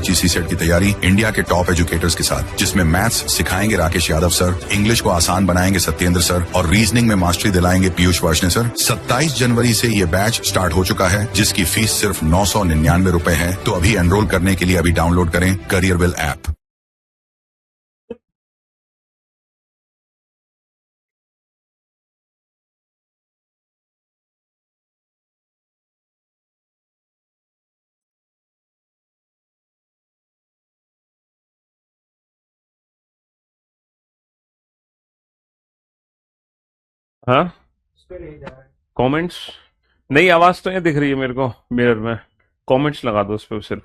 GC set की तैयारी India के टॉप एजुकेटर्स के साथ, जिसमें मैथ्स सिखाएंगे राकेश यादव सर, इंग्लिश को आसान बनाएंगे सत्येंद्र सर और रीजनिंग में मास्टरी दिलाएंगे पीयूष वार्ष्णे सर। 27 जनवरी से ये बैच स्टार्ट हो चुका है, जिसकी फीस सिर्फ 999 रुपए है। तो अभी एनरोल करने के लिए अभी डाउनलोड करें करियरविल ऐप। हाँ, कमेंट्स नहीं, आवाज तो ये दिख रही है मेरे को मिरर में। कमेंट्स लगा दो उस पर सिर्फ।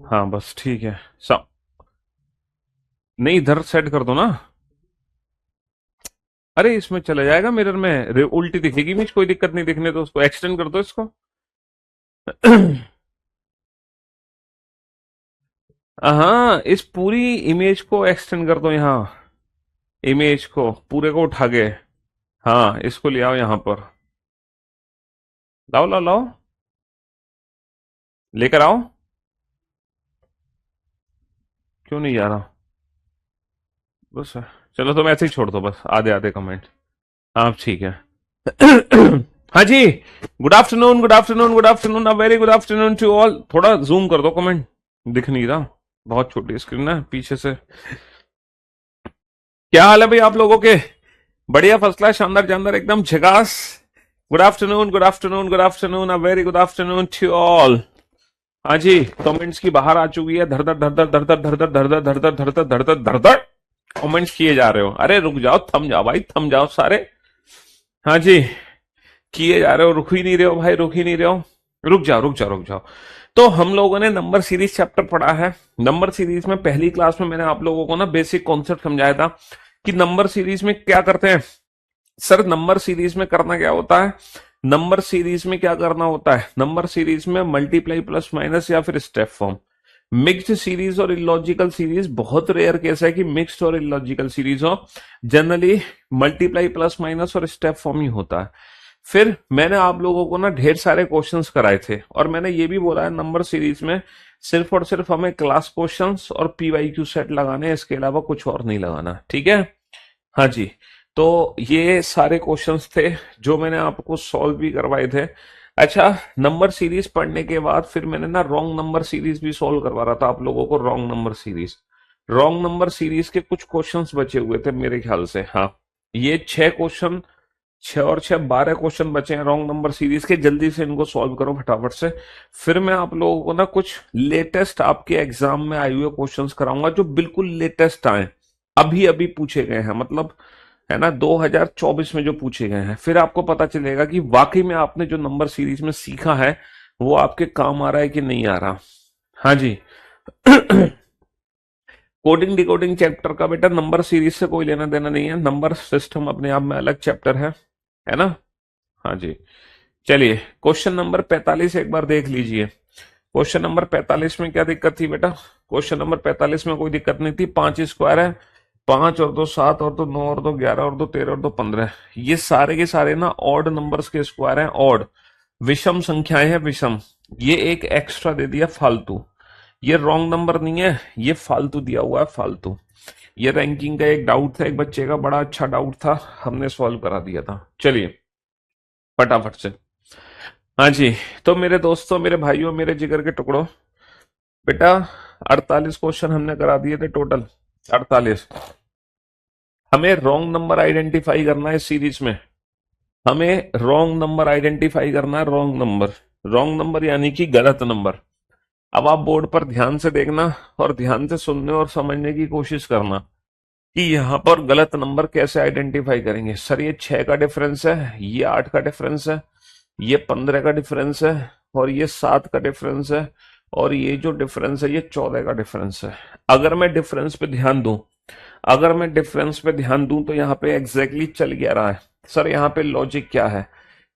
हाँ बस ठीक है। नहीं, इधर सेट कर दो ना। अरे इसमें चला जाएगा मिरर में, उल्टी दिखेगी इमेज, कोई दिक्कत नहीं दिखने, तो उसको एक्सटेंड कर दो इसको। हाँ, इस पूरी इमेज को एक्सटेंड कर दो यहाँ। इमेज को पूरे को उठा के, हाँ इसको ले आओ यहाँ पर। लाओ लाओ लाओ, लेकर आओ। क्यों नहीं जा रहा? बस चलो, तुम ऐसे ही छोड़ दो बस, आधे आधे कमेंट। हाँ ठीक है। हाँ जी, good afternoon, good afternoon, good afternoon, a very good afternoon to all. थोड़ा जूम कर दो, कमेंट दिख नहीं रहा, बहुत छोटी स्क्रीन है पीछे से। क्या हाल है भाई आप लोगों के? बढ़िया, फर्स्ट क्लास, शानदार जानदार, एकदम झकास। Good afternoon, good afternoon, good afternoon, a very good afternoon to all. हाँ जी, कमेंट्स की बाहर आ चुकी है, धर धर धर धर धर धर धर धर धर धर धर धर धर धर धर धर धर कमेंट्स किए जा रहे हो। अरे रुक जाओ, थम जाओ भाई, थम जाओ सारे। हाँ जी, किए जा रहे हो, रुक ही नहीं रहे हो भाई, रुक ही नहीं रहे हो। रुक जाओ रुक जाओ रुक जाओ। तो हम लोगों ने नंबर सीरीज चैप्टर पढ़ा है। नंबर सीरीज में पहली क्लास में मैंने आप लोगों को ना बेसिक कॉन्सेप्ट समझाया था कि नंबर सीरीज में क्या करते हैं। सर नंबर सीरीज में करना क्या होता है? नंबर सीरीज में क्या करना होता है? नंबर सीरीज में मल्टीप्लाई प्लस माइनस या फिर स्टेप फॉर्म। मिक्स्ड सीरीज और इलॉजिकल सीरीज बहुत रेयर केस है कि मिक्स्ड और इलॉजिकल सीरीज हो। जनरली मल्टीप्लाई प्लस माइनस और स्टेप फॉर्म ही होता है। फिर मैंने आप लोगों को ना ढेर सारे क्वेश्चंस कराए थे, और मैंने ये भी बोला है नंबर सीरीज में सिर्फ और सिर्फ हमें क्लास क्वेश्चंस और पीवाईक्यू सेट लगाने हैं, इसके अलावा कुछ और नहीं लगाना, ठीक है? हाँ जी, तो ये सारे क्वेश्चंस थे जो मैंने आपको सॉल्व भी करवाए थे। अच्छा, नंबर सीरीज पढ़ने के बाद फिर मैंने ना रॉन्ग नंबर सीरीज भी सॉल्व करवा रहा था आप लोगों को। Wrong number series, wrong number series के कुछ क्वेश्चंस बचे हुए थे मेरे ख्याल से। हाँ, ये 6 क्वेश्चन, 6 और 6 12 क्वेश्चन बचे हैं रॉन्ग नंबर सीरीज के। जल्दी से इनको सॉल्व करो फटाफट से। फिर मैं आप लोगों को ना कुछ लेटेस्ट आपके एग्जाम में आए हुए क्वेश्चंस कराऊंगा जो बिल्कुल लेटेस्ट आए, अभी अभी पूछे गए हैं, मतलब है ना 2024 में जो पूछे गए हैं। फिर आपको पता चलेगा कि वाकई में आपने जो नंबर सीरीज में सीखा है वो आपके काम आ रहा है कि नहीं आ रहा। हाँ जी। कोडिंग डिकोडिंग चैप्टर का बेटा नंबर सीरीज से कोई लेना देना नहीं है, नंबर सिस्टम अपने आप में अलग चैप्टर है ना? हाँ जी, चलिए क्वेश्चन नंबर 45 एक बार देख लीजिए। क्वेश्चन नंबर 45 में क्या दिक्कत थी बेटा? क्वेश्चन नंबर 45 में कोई दिक्कत नहीं थी। 5 स्क्वायर है, 5 और 2 7 और 2 9 और 2 11 और 2 13 और 2 15। ये सारे के सारे ना ऑड नंबर्स के स्क्वायर हैं, ऑड विषम संख्याएं हैं, विषम। ये एक एक्स्ट्रा दे दिया फालतू, ये रॉन्ग नंबर नहीं है, ये फालतू दिया हुआ है, फालतू। ये रैंकिंग का एक डाउट था, एक बच्चे का बड़ा अच्छा डाउट था, हमने सॉल्व करा दिया था। चलिए फटाफट से। हाँ जी, तो मेरे दोस्तों, मेरे भाइयों, मेरे जिगर के टुकड़ों, बेटा 48 क्वेश्चन हमने करा दिए थे टोटल, 48। हमें रॉन्ग नंबर आइडेंटिफाई करना है सीरीज में। हमें रॉन्ग नंबर आइडेंटिफाई करना है, रॉन्ग नंबर। रॉन्ग नंबर यानी कि गलत नंबर। अब आप बोर्ड पर ध्यान से देखना और ध्यान से सुनने और समझने की कोशिश करना कि यहाँ पर गलत नंबर कैसे आइडेंटिफाई करेंगे। सर ये 6 का डिफरेंस है, ये 8 का डिफरेंस है, ये 15 का डिफरेंस है, और ये 7 का डिफरेंस है, और ये जो डिफरेंस है ये 14 का डिफरेंस है। अगर मैं डिफरेंस पे ध्यान दूं, अगर मैं डिफरेंस पे ध्यान दूं तो यहाँ पे एग्जैक्टली चल क्या रहा है? सर यहाँ पे लॉजिक क्या है?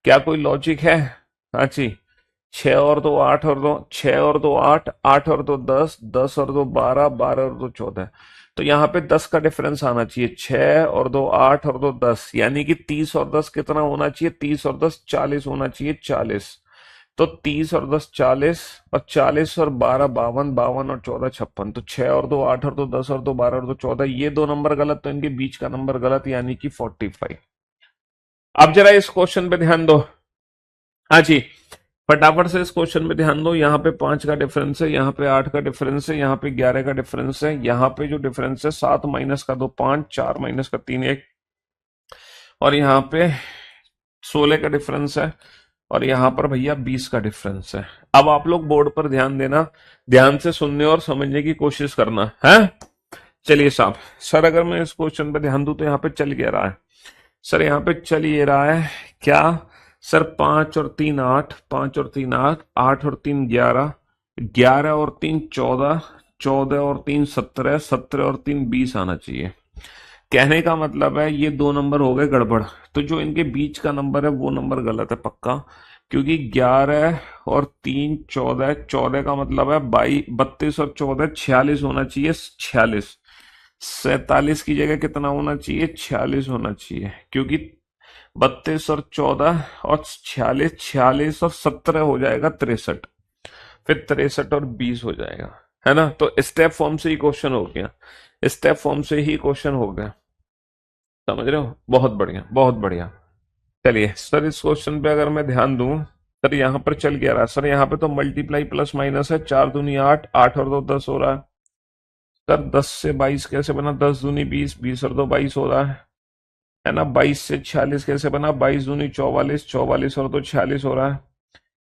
क्या कोई लॉजिक है? हाँ जी, 6 और 2 8 और 2, 6 और 2 8, 8 और 2 10, 10 और 2 12, 12 और 2 14। तो यहाँ पे 10 का डिफरेंस आना चाहिए। 6 और 2 8 और 2 10, यानी कि 30 और 10 कितना होना चाहिए? 30 और 10 40 होना चाहिए, 40। तो 30 और 10 40, और 40 और 12 52, 52 और 14 56, तो 6 और 2 8 और 2 10 और 2 12 और 2 14, ये दो नंबर गलत, तो इनके बीच का नंबर गलत, यानी कि 45। अब जरा इस क्वेश्चन पे ध्यान दो। हाँ जी, फटाफट से इस क्वेश्चन पे ध्यान दो। यहाँ पे 5 का डिफरेंस है, यहाँ पे 8 का डिफरेंस है, यहाँ पे 11 का डिफरेंस है, यहाँ पे जो डिफरेंस है 7 माइनस का 2 5, 4 माइनस का 3 1, और यहाँ पे 16 का डिफरेंस है, और यहाँ पर भैया 20 का डिफरेंस है। अब आप लोग बोर्ड पर ध्यान देना, ध्यान से सुनने और समझने की कोशिश करना है। चलिए साहब, सर अगर मैं इस क्वेश्चन पे ध्यान दूं तो यहाँ पे चल क्या रहा है? सर यहाँ पे चल ये रहा है क्या? सर 5 और 3 8, 5 और 3 8, 8 और 3 11, 11 और 3 14, 14 और 3 17, 17 और 3 20 आना चाहिए। कहने का मतलब है ये दो नंबर हो गए गड़बड़, तो जो इनके बीच का नंबर है वो नंबर गलत है पक्का, क्योंकि 11 और 3 14, 14 का मतलब है 32 और 14 46 होना चाहिए, 46। 47 की जगह कितना होना चाहिए? 46 होना चाहिए, क्योंकि 32 और 14 और 46, 46 और 17 हो जाएगा 63, फिर 63 और 20 हो जाएगा, है ना? तो स्टेप फॉर्म से ही क्वेश्चन हो गया, स्टेप फॉर्म से ही क्वेश्चन हो गया, समझ रहे हो? बहुत बढ़िया, बहुत बढ़िया। चलिए सर, इस क्वेश्चन पे अगर मैं ध्यान दूं, सर यहाँ पर चल क्या रहा है? सर यहाँ पे तो मल्टीप्लाई प्लस माइनस है, 4 दूनी 8, 8 और 2 10 हो रहा है। सर 10 से 22 कैसे बना? 10 दूनी 20, 20 और 2 22 हो रहा है ना? 22 से 46 कैसे बना? 22 दूनी 44, 44 और 2 46 हो रहा है।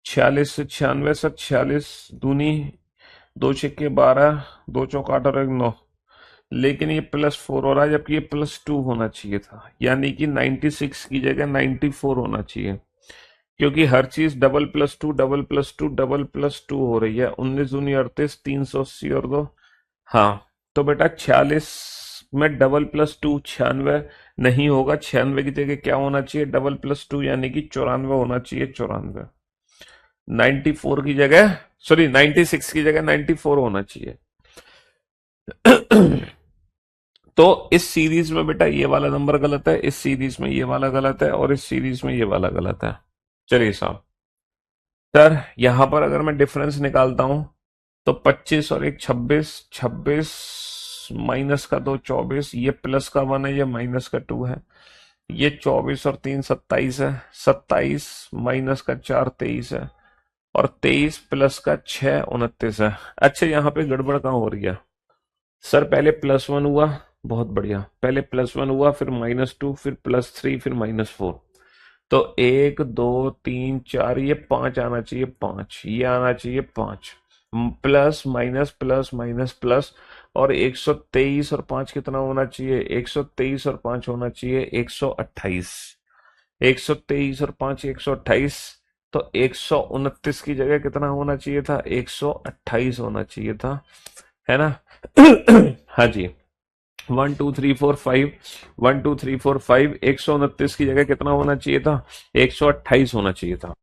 46 से 96, सर 46 दूनी 2 छक्के 12, 2 चौक 8 और 1 9, लेकिन ये +4 हो रहा है, जबकि ये +2 होना चाहिए था, यानी कि 96 की जगह 94 होना चाहिए, क्योंकि हर चीज double plus two double plus two double plus two हो रही है। 19 दूनी 38, 380 और 2, हाँ। तो बेटा 46 में डबल प्लस टू 96 नहीं होगा, 96 की जगह क्या होना चाहिए? डबल प्लस टू, यानी कि 94 होना चाहिए, 94। 94 की जगह, सॉरी 96 की जगह 94 होना चाहिए। तो इस सीरीज में बेटा ये वाला नंबर गलत है, इस सीरीज में ये वाला गलत है, और इस सीरीज में ये वाला गलत है। चलिए साहब, सर यहां पर अगर मैं डिफरेंस निकालता हूं तो 25 और 1 26, 26 माइनस का 2 24, ये प्लस का 1 है, ये माइनस का 2 है। ये 24 और 3 27 है, 27 माइनस का 4 23 है, और 23 प्लस का 6 29 है। अच्छा, यहाँ पे गड़बड़ कहाँ हो रही है? सर पहले +1 हुआ, बहुत बढ़िया, पहले +1 हुआ, फिर -2, फिर +3, फिर -4, तो 1 2 3 4, ये 5 आना चाहिए, 5 ये आना चाहिए, 5 plus minus plus minus plus, और 123 और 5 कितना होना चाहिए? 123 और 5 होना चाहिए 128, 123 और 5 128, तो 129 की जगह कितना होना चाहिए था? 128 होना चाहिए था, है ना? हाँ जी, 1 2 3 4 5, 1 2 3 4 5, 129 की जगह कितना होना चाहिए था? 128 होना चाहिए था।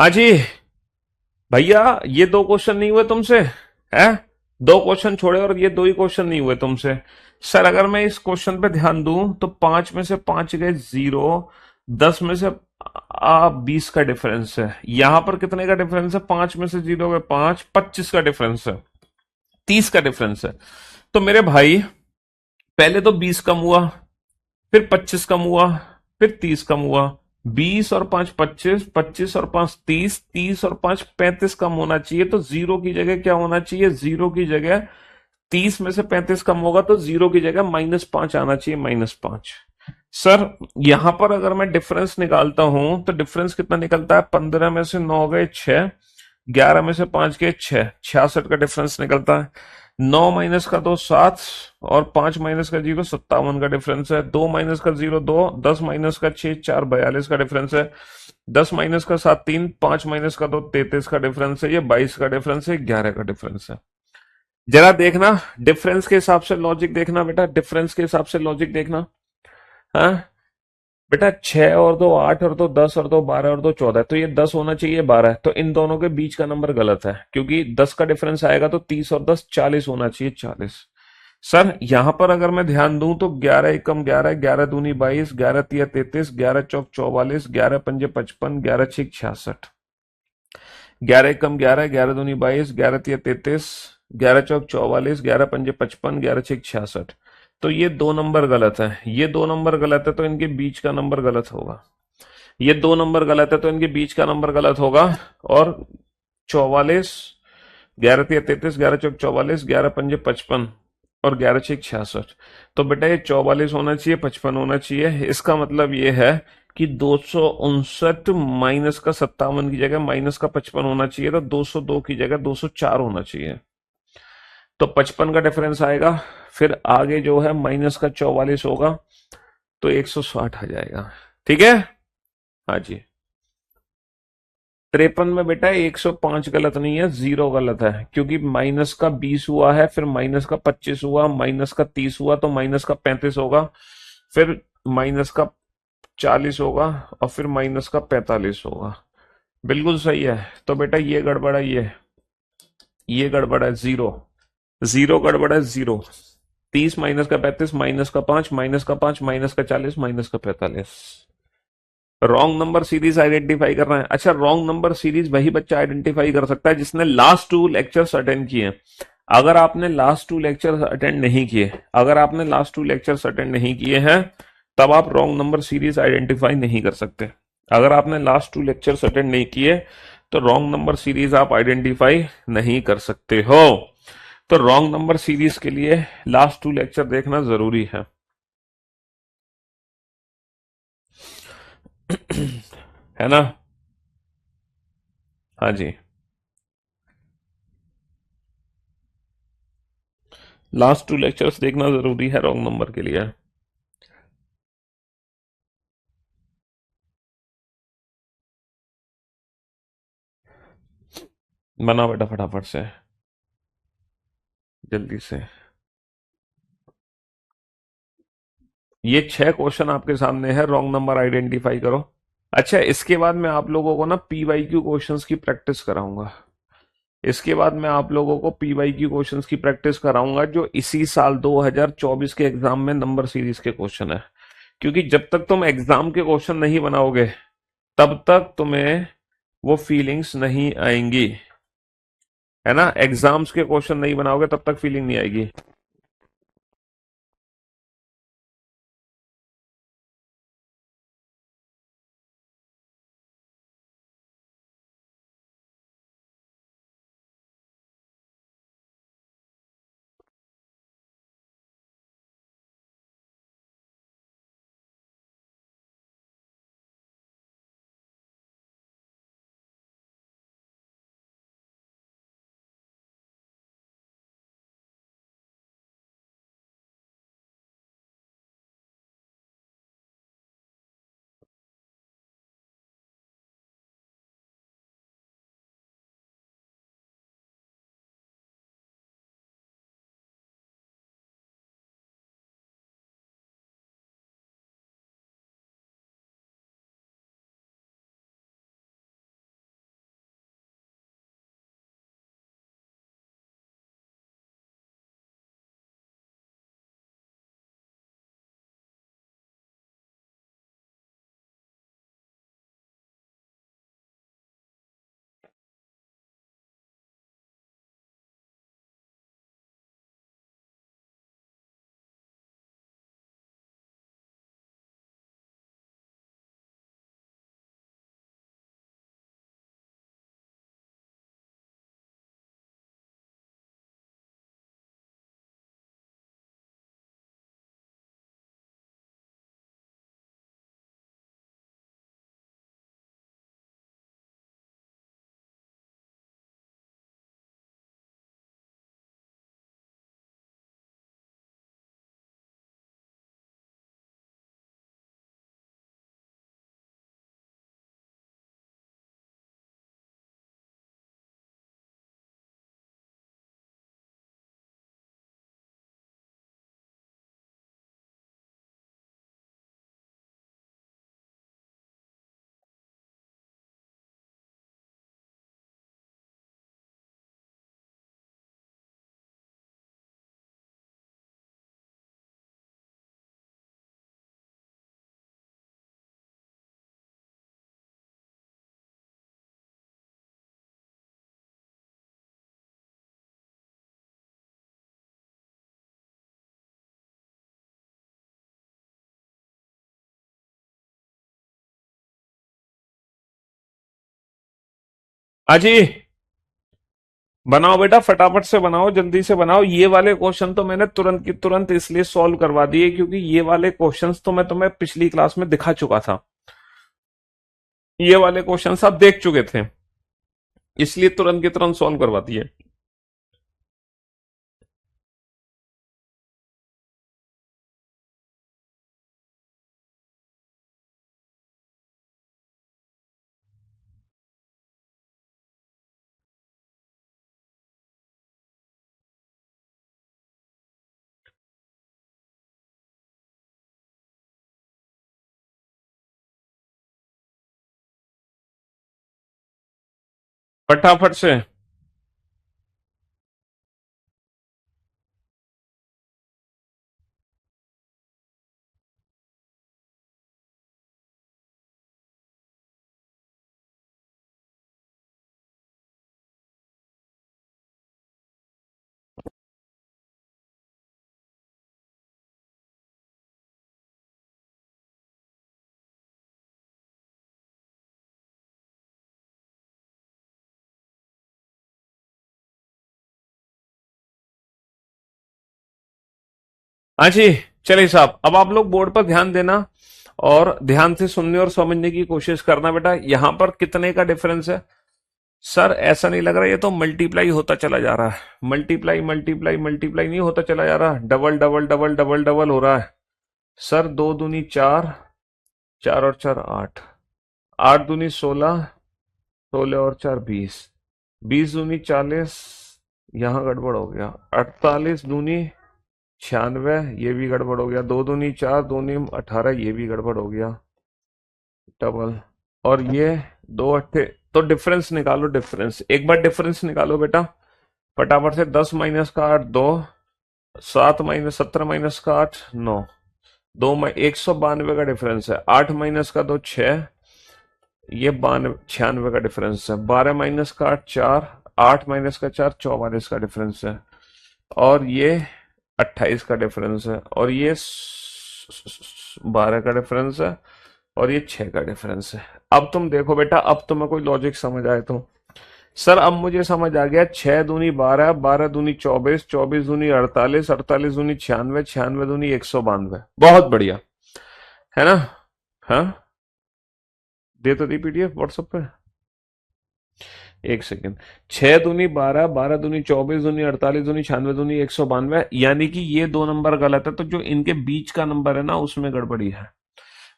हाँ जी भैया, ये दो क्वेश्चन नहीं हुए तुमसे? है? दो क्वेश्चन छोड़े और ये दो ही क्वेश्चन नहीं हुए तुमसे? सर अगर मैं इस क्वेश्चन पे ध्यान दूं तो 5 में से 5 गए 0, 10 में से 20 का डिफरेंस है। यहां पर कितने का डिफरेंस है? 5 में से 0 गए 5, 25 का डिफरेंस है, 30 का डिफरेंस है। तो मेरे भाई, पहले तो 20 कम हुआ, फिर 25 कम हुआ, फिर 30 कम हुआ। 20 और 5 25, 25 और 5 30, 30 और 5 35 कम होना चाहिए। तो जीरो की जगह क्या होना चाहिए? जीरो की जगह 30 में से 35 कम होगा तो जीरो की जगह -5 आना चाहिए, -5। सर यहां पर अगर मैं डिफरेंस निकालता हूं तो डिफरेंस कितना निकलता है? 15 में से 9 गए 6, 11 में से 5 गए 6, 66 का डिफरेंस निकलता है। 9 - 2 7, और 5 - 0 57 का डिफरेंस है। 2 - 0 2, 10 - 6 4 42 का डिफरेंस है। 10 - 7 3, 5 - 2 33 का डिफरेंस है। ये 22 का डिफरेंस है, 11 का डिफरेंस है। जरा देखना, डिफरेंस के हिसाब से लॉजिक देखना बेटा, डिफरेंस के हिसाब से लॉजिक देखना। हाँ बेटा, 6 और 2 8 और 2 10 और 2 12 और 2 14, तो ये 10 होना चाहिए 12, तो इन दोनों के बीच का नंबर गलत है, क्योंकि 10 का डिफरेंस आएगा तो 30 और 10 40 होना चाहिए, 40। सर यहां पर अगर मैं ध्यान दूं तो 11 एकम 11, 11 दूनी 22, 11 तिया 33, 11 चौक 44, 11 पंजे 55, 11 छिक 66। 11 एकम 11, 11 दूनी 22, 11 तिया 33, 11 चौक 44, 11 पंजे 55, 11 छिक 66। तो ये दो नंबर गलत है, ये दो नंबर गलत है, तो इनके बीच का नंबर गलत होगा। ये दो नंबर गलत है तो इनके बीच का नंबर गलत होगा। और 44, 11 तिया 33, 11 चौक 44, 11 पंजे 55 और 11 छिक 66। तो बेटा ये 44 होना चाहिए, 55 होना चाहिए। इसका मतलब ये है कि 259 माइनस का 57 की जगह माइनस का 55 होना चाहिए, तो 202 की जगह 204 होना चाहिए। तो 55 का डिफरेंस आएगा, फिर आगे जो है माइनस का 44 होगा, तो 160 आ जाएगा। ठीक है? हाँ जी। 53 में बेटा 105 गलत नहीं है, 0 गलत है, क्योंकि माइनस का 20 हुआ है, फिर माइनस का 25 हुआ, माइनस का 30 हुआ, तो माइनस का 35 होगा, फिर माइनस का 40 होगा, और फिर माइनस का 45 होगा। बिल्कुल सही है। तो बेटा ये गड़बड़ है, ये गड़बड़ है, 0। 0 गड़बड़ है, 0। 30 - 35 -5 -5 -40 -45। रॉन्ग नंबर सीरीज आइडेंटिफाई करना है। अच्छा, रॉन्ग नंबर सीरीज वही बच्चा आइडेंटिफाई कर सकता है जिसने लास्ट 2 लेक्चर्स अटेंड किए। अगर आपने लास्ट 2 लेक्चर्स अटेंड नहीं किए, अगर आपने लास्ट 2 लेक्चर्स अटेंड नहीं किए हैं, तब आप रॉन्ग नंबर सीरीज आइडेंटिफाई नहीं कर सकते। अगर आपने लास्ट 2 लेक्चर्स अटेंड नहीं किए तो रॉन्ग नंबर सीरीज आप आइडेंटिफाई नहीं कर सकते हो। तो रॉन्ग नंबर सीरीज के लिए लास्ट 2 लेक्चर देखना जरूरी है। है ना? हाँ जी। लास्ट 2 लेक्चर्स देखना जरूरी है रॉन्ग नंबर के लिए। बना बेटा फटाफट से, जल्दी से। ये 6 क्वेश्चन आपके सामने है, रॉन्ग नंबर आइडेंटिफाई करो। अच्छा, इसके बाद मैं आप लोगों को ना पीवाईक्यू क्वेश्चंस की प्रैक्टिस कराऊंगा। इसके बाद मैं आप लोगों को पीवाईक्यू क्वेश्चंस की प्रैक्टिस कराऊंगा, जो इसी साल 2024 के एग्जाम में नंबर सीरीज के क्वेश्चन है। क्योंकि जब तक तुम एग्जाम के क्वेश्चन नहीं बनाओगे, तब तक तुम्हें वो फीलिंग्स नहीं आएंगी। है ना? एग्जाम्स के क्वेश्चन नहीं बनाओगे तब तक फीलिंग नहीं आएगी। अजी बनाओ बेटा, फटाफट से बनाओ, जल्दी से बनाओ। ये वाले क्वेश्चन तो मैंने तुरंत की तुरंत इसलिए सॉल्व करवा दिए क्योंकि ये वाले क्वेश्चंस तो मैं तुम्हें पिछली क्लास में दिखा चुका था। ये वाले क्वेश्चंस आप देख चुके थे, इसलिए तुरंत की तुरंत सॉल्व करवा दिए। फटाफट से। हाँ जी, चलिए साहब, अब आप लोग बोर्ड पर ध्यान देना और ध्यान से सुनने और समझने की कोशिश करना। बेटा यहां पर कितने का डिफरेंस है? सर ऐसा नहीं लग रहा, ये तो मल्टीप्लाई होता चला जा रहा है। मल्टीप्लाई मल्टीप्लाई मल्टीप्लाई नहीं होता चला जा रहा, double double double double double हो रहा है। सर दो दूनी चार, चार और चार आठ, आठ दूनी 16, 16 और चार 20, 20 दूनी 40, यहाँ गड़बड़ हो गया। 48 दूनी 96, ये भी गड़बड़ हो गया। दो दूनी 4, दूनी 18, ये भी गड़बड़ हो गया। डबल और ये दो अट्ठे, तो डिफरेंस निकालो। डिफरेंस एक बार डिफरेंस निकालो बेटा फटाफट से। 10 माइनस का 8 2, 7 माइनस 17 माइनस का 8 9, 192 का डिफरेंस है। 8 माइनस का 2 6, ये 96 का डिफरेंस है। 12 माइनस का 8 4, 8 माइनस का 4 44 का डिफरेंस है। और ये 28 का डिफरेंस है। और ये 12 का डिफरेंस है। और ये 6 का डिफरेंस है। अब तुम देखो बेटा, अब तुम्हें कोई लॉजिक समझ आए तो। सर अब मुझे समझ आ गया, 6 दूनी 12, 12 दूनी 24, 24 दूनी 48, 48 दूनी 96, 96 दूनी 192। बहुत बढ़िया, है ना? हाँ, दे तो दी पीडीएफ व्हाट्सएप पे। एक सेकेंड। 6 दूनी 12, 12 दूनी 24, दूनी 48, दूनी 96, दूनी 192, यानी कि ये दो नंबर गलत है। तो जो इनके बीच का नंबर है ना, उसमें गड़बड़ी है।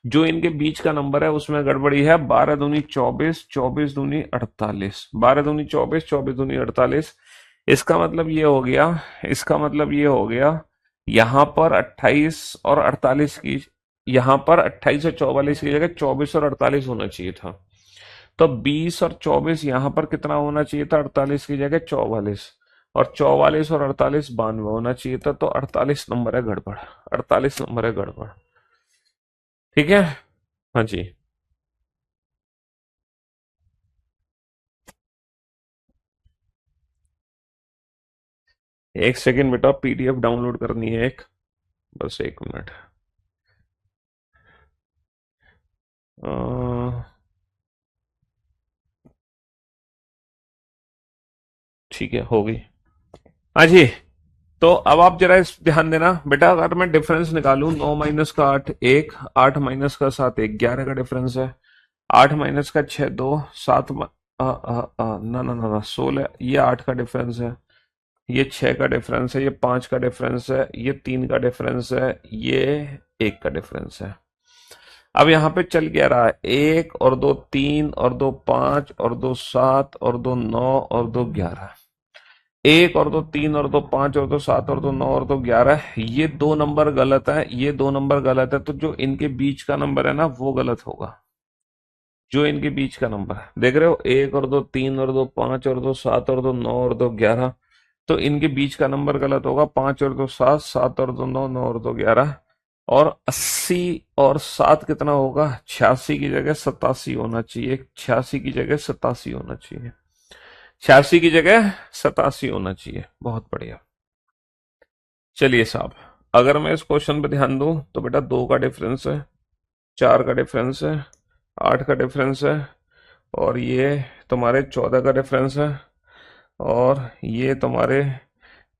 जो इनके बीच का नंबर है उसमें गड़बड़ी है। 12 दूनी 24, 24 दूनी 48, 12 दूनी 24, 24 दूनी 48। इसका मतलब ये हो गया, इसका मतलब ये हो गया, यहां पर 28 और 48 की, यहां पर 28 और 44 की जगह 24 और 48 होना चाहिए था। तो 20 और 24 यहां पर कितना होना चाहिए था? 48 की जगह 44, और 44 और 48 92 होना चाहिए था। तो 48 नंबर है गड़बड़, 48 नंबर है गड़बड़। ठीक है, हाँ जी। एक सेकेंड बेटा, पीडीएफ डाउनलोड करनी है एक, बस एक मिनट। ठीक है, हो गई। हाँ जी, तो अब आप जरा इस ध्यान देना बेटा। अगर मैं डिफरेंस निकालूं, 9 माइनस का 8 1, 8 माइनस का 7 1, 11 का डिफरेंस है। 8 माइनस का 6 2, 7 ना ना ना ना 16, ये 8 का डिफरेंस है। ये 6 का डिफरेंस है। ये 5 का डिफरेंस है। ये 3 का डिफरेंस है। ये 1 का डिफरेंस है। अब यहाँ पे चल क्या रहा है? 1 और 2 3 और 2 5 और 2 7 और 2 9 और 2 11। 1 और 2 3 और 2 5 और 2 7 और 2 9 और 2 11। ये दो नंबर गलत है, ये दो नंबर गलत है। तो जो इनके बीच का नंबर है ना, वो गलत होगा। जो इनके बीच का नंबर है, देख रहे हो, 1 और 2 3 और 2 5 और 2 7 और 2 9 और 2 11। तो इनके बीच का नंबर गलत होगा। 5 और 2 7, 7 और 2 9, 9 और 2 11। और 80 और 7 कितना होगा? 86 की जगह 87 होना चाहिए। 86 की जगह 87 होना चाहिए। 86 की जगह 87 होना चाहिए। बहुत बढ़िया। चलिए साहब, अगर मैं इस क्वेश्चन पे ध्यान दूं तो बेटा 2 का डिफरेंस है, 4 का डिफरेंस है, 8 का डिफरेंस है, और ये तुम्हारे 14 का डिफरेंस है, और ये तुम्हारे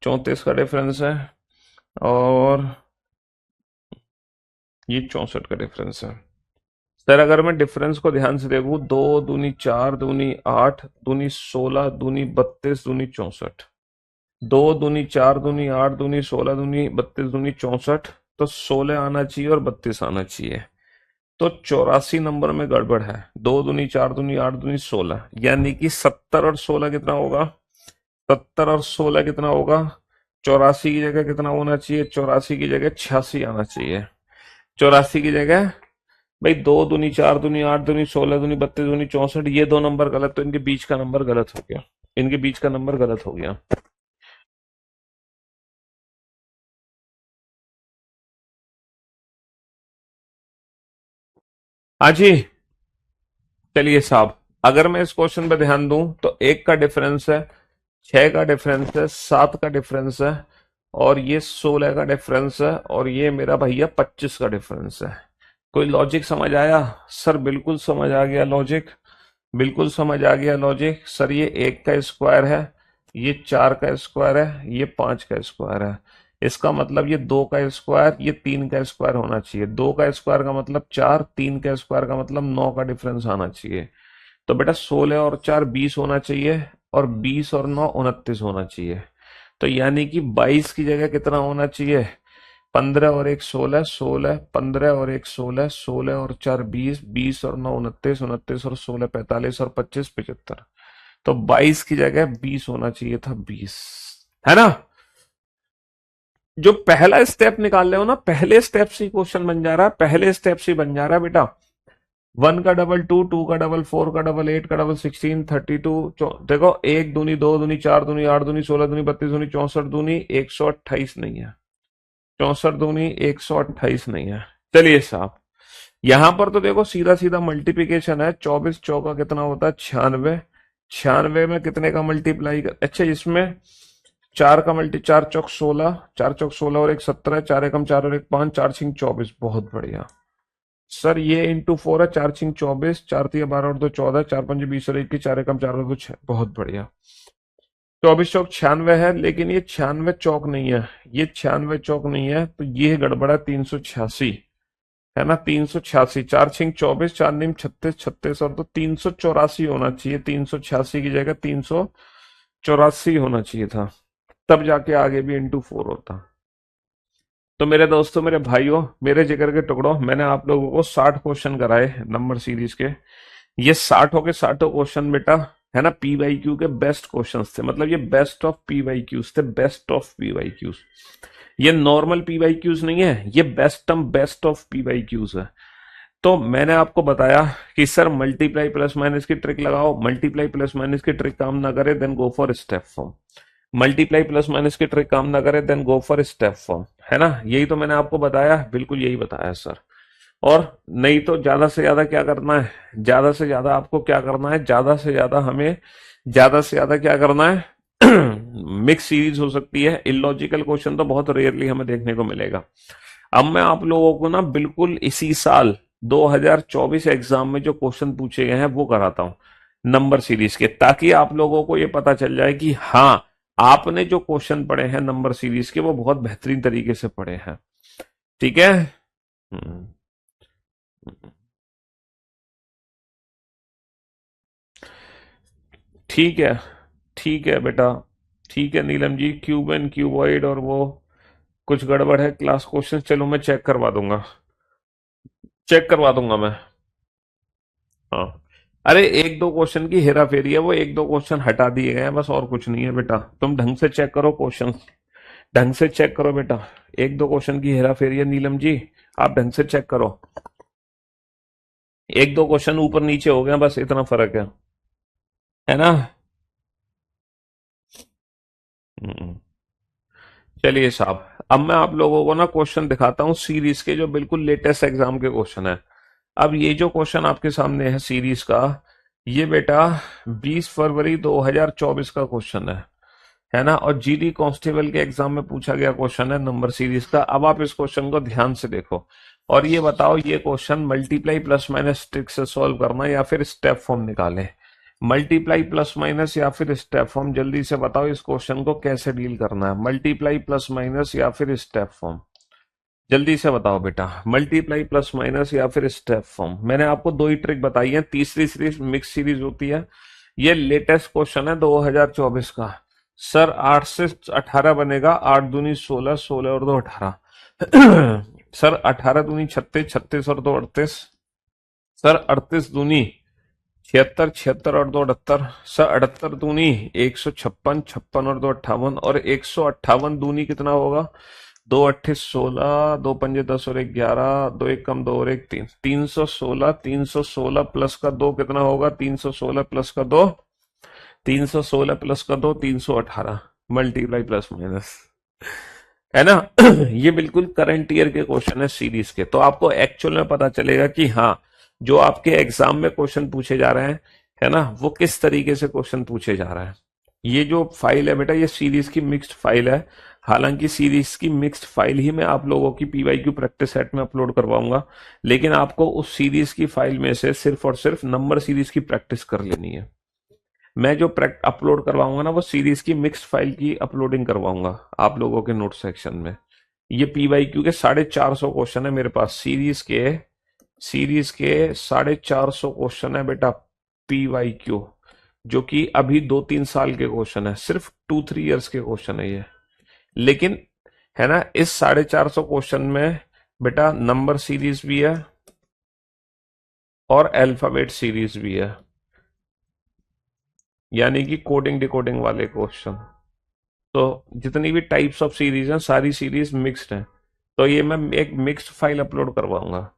34 का डिफरेंस है, और ये 64 का डिफरेंस है। सर अगर मैं डिफरेंस को ध्यान से देखूं, 2 दूनी 4 दूनी 8 दूनी 16 दूनी 32 दूनी 64, 2 दूनी 4 दूनी 8 दूनी 16 दूनी 32 दूनी 64, तो 16 आना चाहिए और 32 आना चाहिए। तो 84 नंबर में गड़बड़ है। 2 दूनी 4 दूनी 8 दूनी 16, यानी कि 70 और 16 कितना होगा? 70 और 16 कितना होगा? 84 की जगह कितना होना चाहिए? 84 की जगह 86 आना चाहिए। 84 की जगह भाई 2 दूनी 4 दूनी 8 दूनी 16 दूनी 32 दूनी 64, ये दो नंबर गलत, तो इनके बीच का नंबर गलत हो गया। इनके बीच का नंबर गलत हो गया। हाँ जी, चलिए साहब, अगर मैं इस क्वेश्चन पे ध्यान दूं तो 1 का डिफरेंस है, 6 का डिफरेंस है, 7 का डिफरेंस है, और ये 16 का डिफरेंस है, और ये मेरा भैया 25 का डिफरेंस है। कोई लॉजिक समझ आया? सर बिल्कुल समझ आ गया लॉजिक, बिल्कुल समझ आ गया लॉजिक। सर ये 1 का स्क्वायर है, ये 4 का स्क्वायर है, ये 5 का स्क्वायर है। इसका मतलब ये 2 का स्क्वायर, ये 3 का स्क्वायर होना चाहिए। 2 का स्क्वायर का मतलब 4, 3 का स्क्वायर का मतलब 9 का डिफरेंस आना चाहिए। तो बेटा 16 और 4 20 होना चाहिए, और 20 और 9 29 होना चाहिए। तो यानी कि 22 की जगह कितना होना चाहिए? 15 और 1 16, 16 15 और 1 16, 16 और 4 20, 20 और 9 29, 29 और 16 45, और 25 75। तो 22 की जगह 20 होना चाहिए था, 20, है ना? जो पहला स्टेप निकाल रहे हो ना, पहले स्टेप से क्वेश्चन बन जा रहा है, पहले स्टेप से बन जा रहा है बेटा। 1 का डबल 2, 2 का डबल 4 का डबल 8 का डबल 16 32। देखो 1 दूनी 2 दूनी 4 दूनी 8 दूनी 16 दूनी 32 दूनी 64 दूनी 128 नहीं है, 64 दूनी 128 नहीं है। चलिए साहब, यहां पर तो देखो सीधा सीधा मल्टीप्लीकेशन है। 24 चौका कितना होता है? 96। 96 में कितने का मल्टीप्लाई कर, अच्छा इसमें 4 का मल्टी, 4 चौक 16, 4 चौक 16 और 1 17, 4 एकम 4 और 1 5, 4 छिंग 24। बहुत बढ़िया सर, ये इंटू 4 है, 4 छिंग 24, 4 तिया 12 और 2 14, 4 पंजे 20 और 21, 4 एकम 4 और 2 6। बहुत बढ़िया। 24 चौक 96 है, लेकिन ये 96 चौक नहीं है, ये 96 चौक नहीं है, तो ये गड़बड़ा 386, है ना? 386, 4 छिंग 24, 4 नीम 36, 36 और तो 384 होना चाहिए। 386 की जगह 384 होना चाहिए था, तब जाके आगे भी इंटू 4 होता। तो मेरे दोस्तों, मेरे भाइयों, मेरे जिगर के टुकड़ों, मैंने आप लोगों को 60 क्वेश्चन कराए नंबर सीरीज के। ये 60 के 60 क्वेश्चन बेटा, है ना, पी वाई क्यू के बेस्ट क्वेश्चंस थे। मतलब ये best of P Y Qs थे, best of P Y Qs. ये नॉर्मल पी वाई क्यूज नहीं है, ये best of P Y Qs है। तो मैंने आपको बताया कि सर मल्टीप्लाई प्लस माइनस की ट्रिक लगाओ, मल्टीप्लाई प्लस माइनस की ट्रिक काम ना करे then go for step form, multiply plus minus की ट्रिक काम ना करे then go for step form, है ना? यही तो मैंने आपको बताया, बिल्कुल यही बताया सर। और नहीं तो ज्यादा से ज्यादा क्या करना है, ज्यादा से ज्यादा आपको क्या करना है, ज्यादा से ज्यादा हमें, ज्यादा से ज्यादा क्या करना है, मिक्स सीरीज हो सकती है। इलॉजिकल क्वेश्चन तो बहुत रेयरली हमें देखने को मिलेगा। अब मैं आप लोगों को ना बिल्कुल इसी साल 2024 एग्जाम में जो क्वेश्चन पूछे गए हैं वो कराता हूं नंबर सीरीज के, ताकि आप लोगों को ये पता चल जाए कि हाँ, आपने जो क्वेश्चन पढ़े हैं नंबर सीरीज के वो बहुत बेहतरीन तरीके से पढ़े हैं। ठीक है? हम्म। ठीक है, ठीक है बेटा, ठीक है Neelam ji, cube and cuboid और वो कुछ गड़बड़ है क्लास क्वेश्चन, चलो मैं चेक करवा दूंगा, चेक करवा दूंगा मैं। हाँ, अरे एक दो क्वेश्चन की हेरा फेरी है, वो एक दो क्वेश्चन हटा दिए गए हैं बस, और कुछ नहीं है बेटा। तुम ढंग से चेक करो क्वेश्चन, ढंग से चेक करो बेटा। एक दो क्वेश्चन की हेरा फेरी है नीलम जी, आप ढंग से चेक करो। एक दो क्वेश्चन ऊपर नीचे हो गए, बस इतना फर्क है ना? हम्म। चलिए साहब, अब मैं आप लोगों को ना क्वेश्चन दिखाता हूँ सीरीज के, जो बिल्कुल लेटेस्ट एग्जाम के क्वेश्चन है। अब ये जो क्वेश्चन आपके सामने है सीरीज का, ये बेटा 20 फरवरी 2024 का क्वेश्चन है ना? और जीडी कांस्टेबल के एग्जाम में पूछा गया क्वेश्चन है नंबर सीरीज का। अब आप इस क्वेश्चन को ध्यान से देखो और ये बताओ, ये question multiply plus minus trick से सॉल्व करना या फिर स्टेप फॉर्म निकालें। मल्टीप्लाई प्लस माइनस या फिर स्टेप फॉर्म, जल्दी से बताओ इस क्वेश्चन को कैसे डील करना है। मल्टीप्लाई प्लस माइनस या फिर स्टेप फॉर्म, जल्दी से बताओ बेटा। मल्टीप्लाई प्लस माइनस या फिर स्टेप फॉर्म। मैंने आपको दो ही ट्रिक बताई है, तीसरी सीरीज मिक्स सीरीज होती है। ये लेटेस्ट क्वेश्चन है 2024 का। सर 8 से 18 बनेगा, 8 दूनी 16, 16 और 2 18। सर 18 दूनी 36, 36 और 2 38। सर 38 दूनी 76, 76 और 2 78। सर 78 दूनी 156, 56 और 2 58। और 158 दूनी कितना होगा? 2 अट्ठे 16, 2 पंजे 10 और 1 11, 2 1 कम 2 और 1 3, 316। 316 प्लस का 2 कितना होगा? 316 प्लस का 2, 316 प्लस का 2 318। मल्टीप्लाई प्लस माइनस, है ना। ये बिल्कुल करंट ईयर के क्वेश्चन है सीरीज के, तो आपको एक्चुअल में पता चलेगा कि हाँ जो आपके एग्जाम में क्वेश्चन पूछे जा रहे हैं, है ना, वो किस तरीके से क्वेश्चन पूछे जा रहे हैं। ये जो फाइल है बेटा, ये सीरीज की मिक्स्ड फाइल है। हालांकि सीरीज की मिक्स्ड फाइल ही मैं आप लोगों की पीवाईक्यू प्रैक्टिस सेट में अपलोड करवाऊंगा, लेकिन आपको उस सीरीज की फाइल में से सिर्फ और सिर्फ नंबर सीरीज की प्रैक्टिस कर लेनी है। मैं जो अपलोड करवाऊंगा ना, वो सीरीज की मिक्स्ड फाइल की अपलोडिंग करवाऊंगा आप लोगों के नोट सेक्शन में। ये पीवाईक्यू के 450 क्वेश्चन है मेरे पास, सीरीज के 450 क्वेश्चन है बेटा पीवाईक्यू, जो कि अभी 2-3 साल के क्वेश्चन है, सिर्फ 2-3 इयर्स के क्वेश्चन है ये। लेकिन है ना, इस 450 क्वेश्चन में बेटा नंबर सीरीज भी है और अल्फाबेट सीरीज भी है, यानी कि कोडिंग डिकोडिंग वाले क्वेश्चन। तो जितनी भी टाइप्स ऑफ सीरीज हैं, सारी सीरीज मिक्स्ड हैं। तो ये मैं एक मिक्स्ड फाइल अपलोड करवाऊंगा।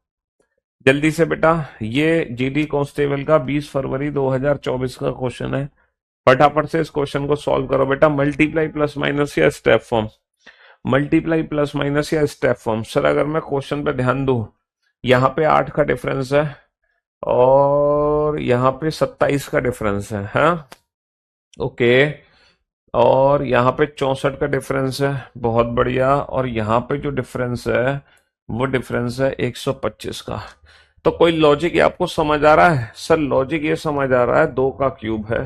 जल्दी से बेटा, ये जीडी कांस्टेबल का 20 फरवरी 2024 का क्वेश्चन है। फटाफट से इस क्वेश्चन को सॉल्व करो बेटा। मल्टीप्लाई प्लस माइनस या step form, multiply plus minus या स्टेप फॉर्म। सर अगर मैं क्वेश्चन पे ध्यान दूं, यहाँ पे 8 का डिफरेंस है और यहाँ पे 27 का डिफरेंस है, हाँ ओके। और यहाँ पे 64 का डिफरेंस है, बहुत बढ़िया। और यहाँ पे जो डिफरेंस है वो डिफरेंस है 125 का। तो कोई लॉजिक ये आपको समझ आ रहा है? सर लॉजिक ये समझ आ रहा है, 2 का क्यूब है,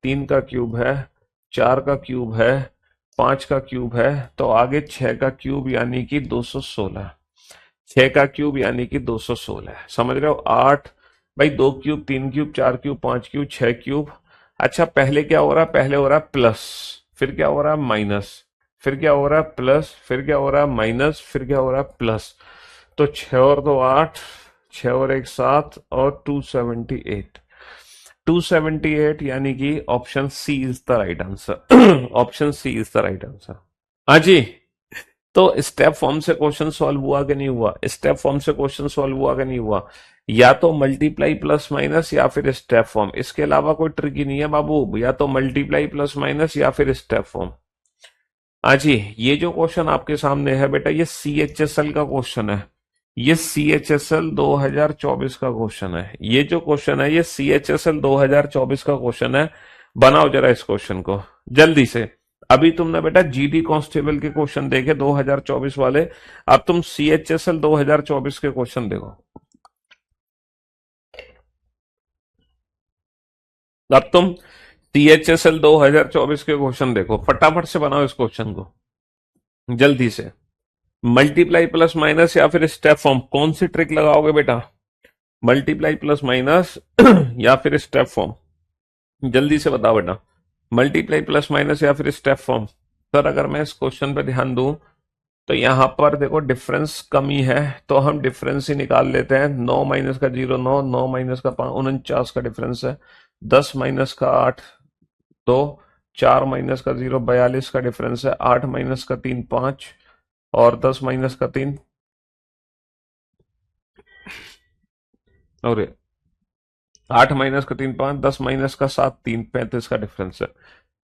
3 का क्यूब है, 4 का क्यूब है, 5 का क्यूब है, तो आगे 6 का क्यूब यानी कि 216। 6 का क्यूब यानी कि 216, समझ रहे हो। 8 भाई, 2 cube, 3 cube, 4 cube, 5 cube, 6 cube. अच्छा पहले क्या हो रहा है? पहले हो रहा है प्लस, फिर क्या हो रहा है? माइनस, फिर क्या हो रहा है? प्लस, फिर क्या हो रहा है? माइनस, फिर क्या हो रहा है? प्लस। तो 6 और 2 8, 6 और 1 7 और 278। 278 यानी कि option C is the right answer. Option C is the right answer. हाँ जी। तो स्टेप फॉर्म से क्वेश्चन सॉल्व हुआ कि नहीं हुआ? स्टेप फॉर्म से क्वेश्चन सॉल्व हुआ कि नहीं हुआ? या तो मल्टीप्लाई प्लस माइनस या फिर स्टेप फॉर्म, इसके अलावा कोई ट्रिक ही नहीं है बाबू। या तो मल्टीप्लाई प्लस माइनस या फिर स्टेप फॉर्म। हाँ जी, ये जो क्वेश्चन आपके सामने है बेटा, ये CHSL का क्वेश्चन है। ये CHSL 2024 का क्वेश्चन है। ये जो क्वेश्चन है ये CHSL 2024 का क्वेश्चन है। बनाओ जरा इस क्वेश्चन को जल्दी से। अभी तुमने बेटा जीडी कांस्टेबल के क्वेश्चन देखे 2024 वाले, अब तुम CHSL 2024 के क्वेश्चन देखो। अब तुम CHSL 2024 के क्वेश्चन देखो, फटाफट से बनाओ इस क्वेश्चन को जल्दी से। मल्टीप्लाई प्लस माइनस या फिर स्टेप फॉर्म, कौन सी ट्रिक लगाओगे बेटा? मल्टीप्लाई प्लस माइनस या फिर स्टेप फॉर्म, जल्दी से बताओ बेटा। मल्टीप्लाई प्लस माइनस या फिर स्टेप फॉर्म। सर अगर मैं इस क्वेश्चन पे ध्यान दूं तो यहां पर देखो डिफरेंस कमी है, तो हम डिफरेंस ही निकाल लेते हैं। 9 माइनस का 0 9, 9 माइनस का 5 49 का डिफरेंस है। 10 माइनस का 8 2, 4 माइनस का 0 42 का डिफरेंस है। 8 माइनस का 3 5 और 10 माइनस का 3 और 8 माइनस का 3 5, 10 माइनस का 7 3 35 का डिफरेंस है।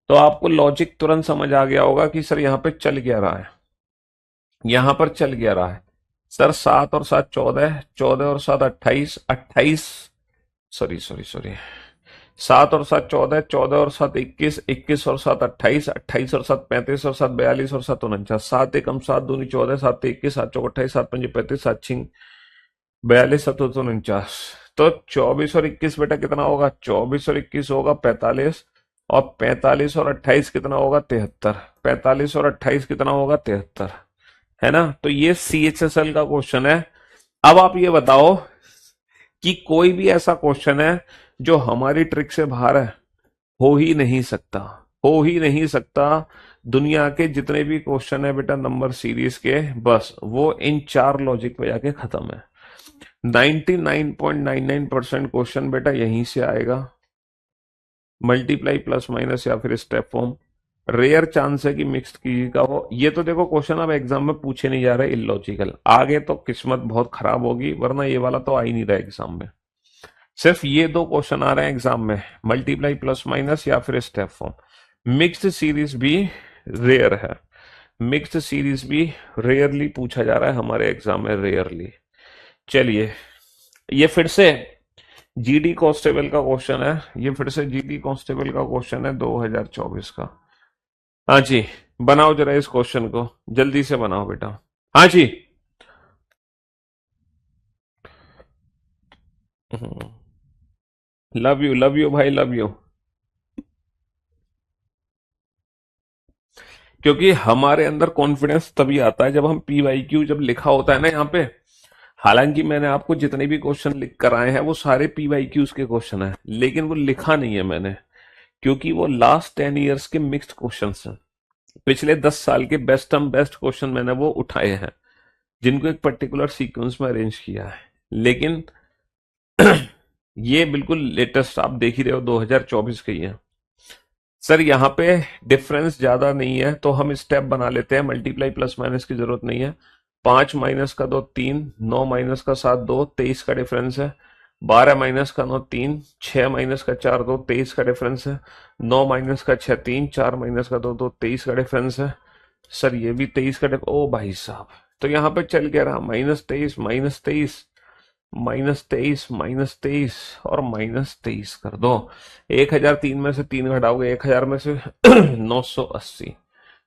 तो आपको लॉजिक तुरंत समझ आ गया होगा कि सर यहाँ पे चल क्या रहा है, यहां पर चल क्या रहा है। सर 7 और 7 14, 14 और 7 28, 28 सॉरी सॉरी सॉरी 7 और 7 14, 14 और 7 21, 21 और 7 28, 28 और 7 35 और 7 42 और 7 49। 7 एकम 7 दूनी 14, 7 21, 7 चौक 28, 7 पंजे 35, 7 छिंग 42, 7 49। तो 24 और 21 बेटा कितना होगा? 24 और 21 होगा 45, और 45 और 28 कितना होगा? 73। 45 और 28 कितना होगा? 73, है ना? तो ये CHSL का क्वेश्चन है। अब आप ये बताओ कि कोई भी ऐसा क्वेश्चन है जो हमारी ट्रिक से बाहर है? हो ही नहीं सकता, हो ही नहीं सकता। दुनिया के जितने भी क्वेश्चन है बेटा नंबर सीरीज के, बस वो इन 4 लॉजिक पे जाके खत्म है। 99.99% क्वेश्चन बेटा यहीं से आएगा, मल्टीप्लाई प्लस माइनस या फिर स्टेप फॉर्म। रेयर चांस है कि मिक्स्ड की का हो। ये तो देखो क्वेश्चन अब एग्जाम में पूछे नहीं जा रहे, इलॉजिकल। आगे तो किस्मत बहुत खराब होगी, वरना ये वाला तो आ ही नहीं रहा एग्जाम में। सिर्फ ये 2 क्वेश्चन आ रहे हैं एग्जाम में, मल्टीप्लाई प्लस माइनस या फिर स्टेप फॉर्म। मिक्स्ड सीरीज भी रेयर है, मिक्स्ड सीरीज भी रेयरली पूछा जा रहा है हमारे एग्जाम में, रेयरली। चलिए, ये फिर से जीडी कांस्टेबल का क्वेश्चन है, ये फिर से जीडी कांस्टेबल का क्वेश्चन है 2024 का। हाँ जी, बनाओ जरा इस क्वेश्चन को, जल्दी से बनाओ बेटा। हाँ जी। लव यू भाई, लव यू। क्योंकि हमारे अंदर कॉन्फिडेंस तभी आता है जब हम PYQ जब लिखा होता है ना यहाँ पे। हालांकि मैंने आपको जितने भी क्वेश्चन लिख कर आए हैं वो सारे PYQs के क्वेश्चन हैं, लेकिन वो लिखा नहीं है मैंने, क्योंकि वो लास्ट 10 इयर्स के मिक्स्ड क्वेश्चंस हैं। पिछले 10 साल के बेस्ट क्वेश्चन मैंने वो उठाए हैं, जिनको एक पर्टिकुलर सीक्वेंस में अरेंज किया है। लेकिन ये बिल्कुल लेटेस्ट आप देख ही रहे हो, 2024 के ही है। सर यहाँ पे डिफरेंस ज्यादा नहीं है तो हम स्टेप बना लेते हैं, मल्टीप्लाई प्लस माइनस की जरूरत नहीं है। 5 माइनस का 2 3, 9 माइनस का 7 2, 23 का डिफरेंस है। 12 माइनस का 9 3, 6 माइनस का 4 2, 23 का डिफरेंस है। 9 माइनस का 6 3, 4 माइनस का 2 2, 23 का डिफरेंस है। सर ये भी 23 का ओ भाई साहब, तो यहाँ पे चल क्या रहा? -23, -23, -23, -23 और -23 कर दो। 1003 में से 3 घटाओगे, 1000 में से 980,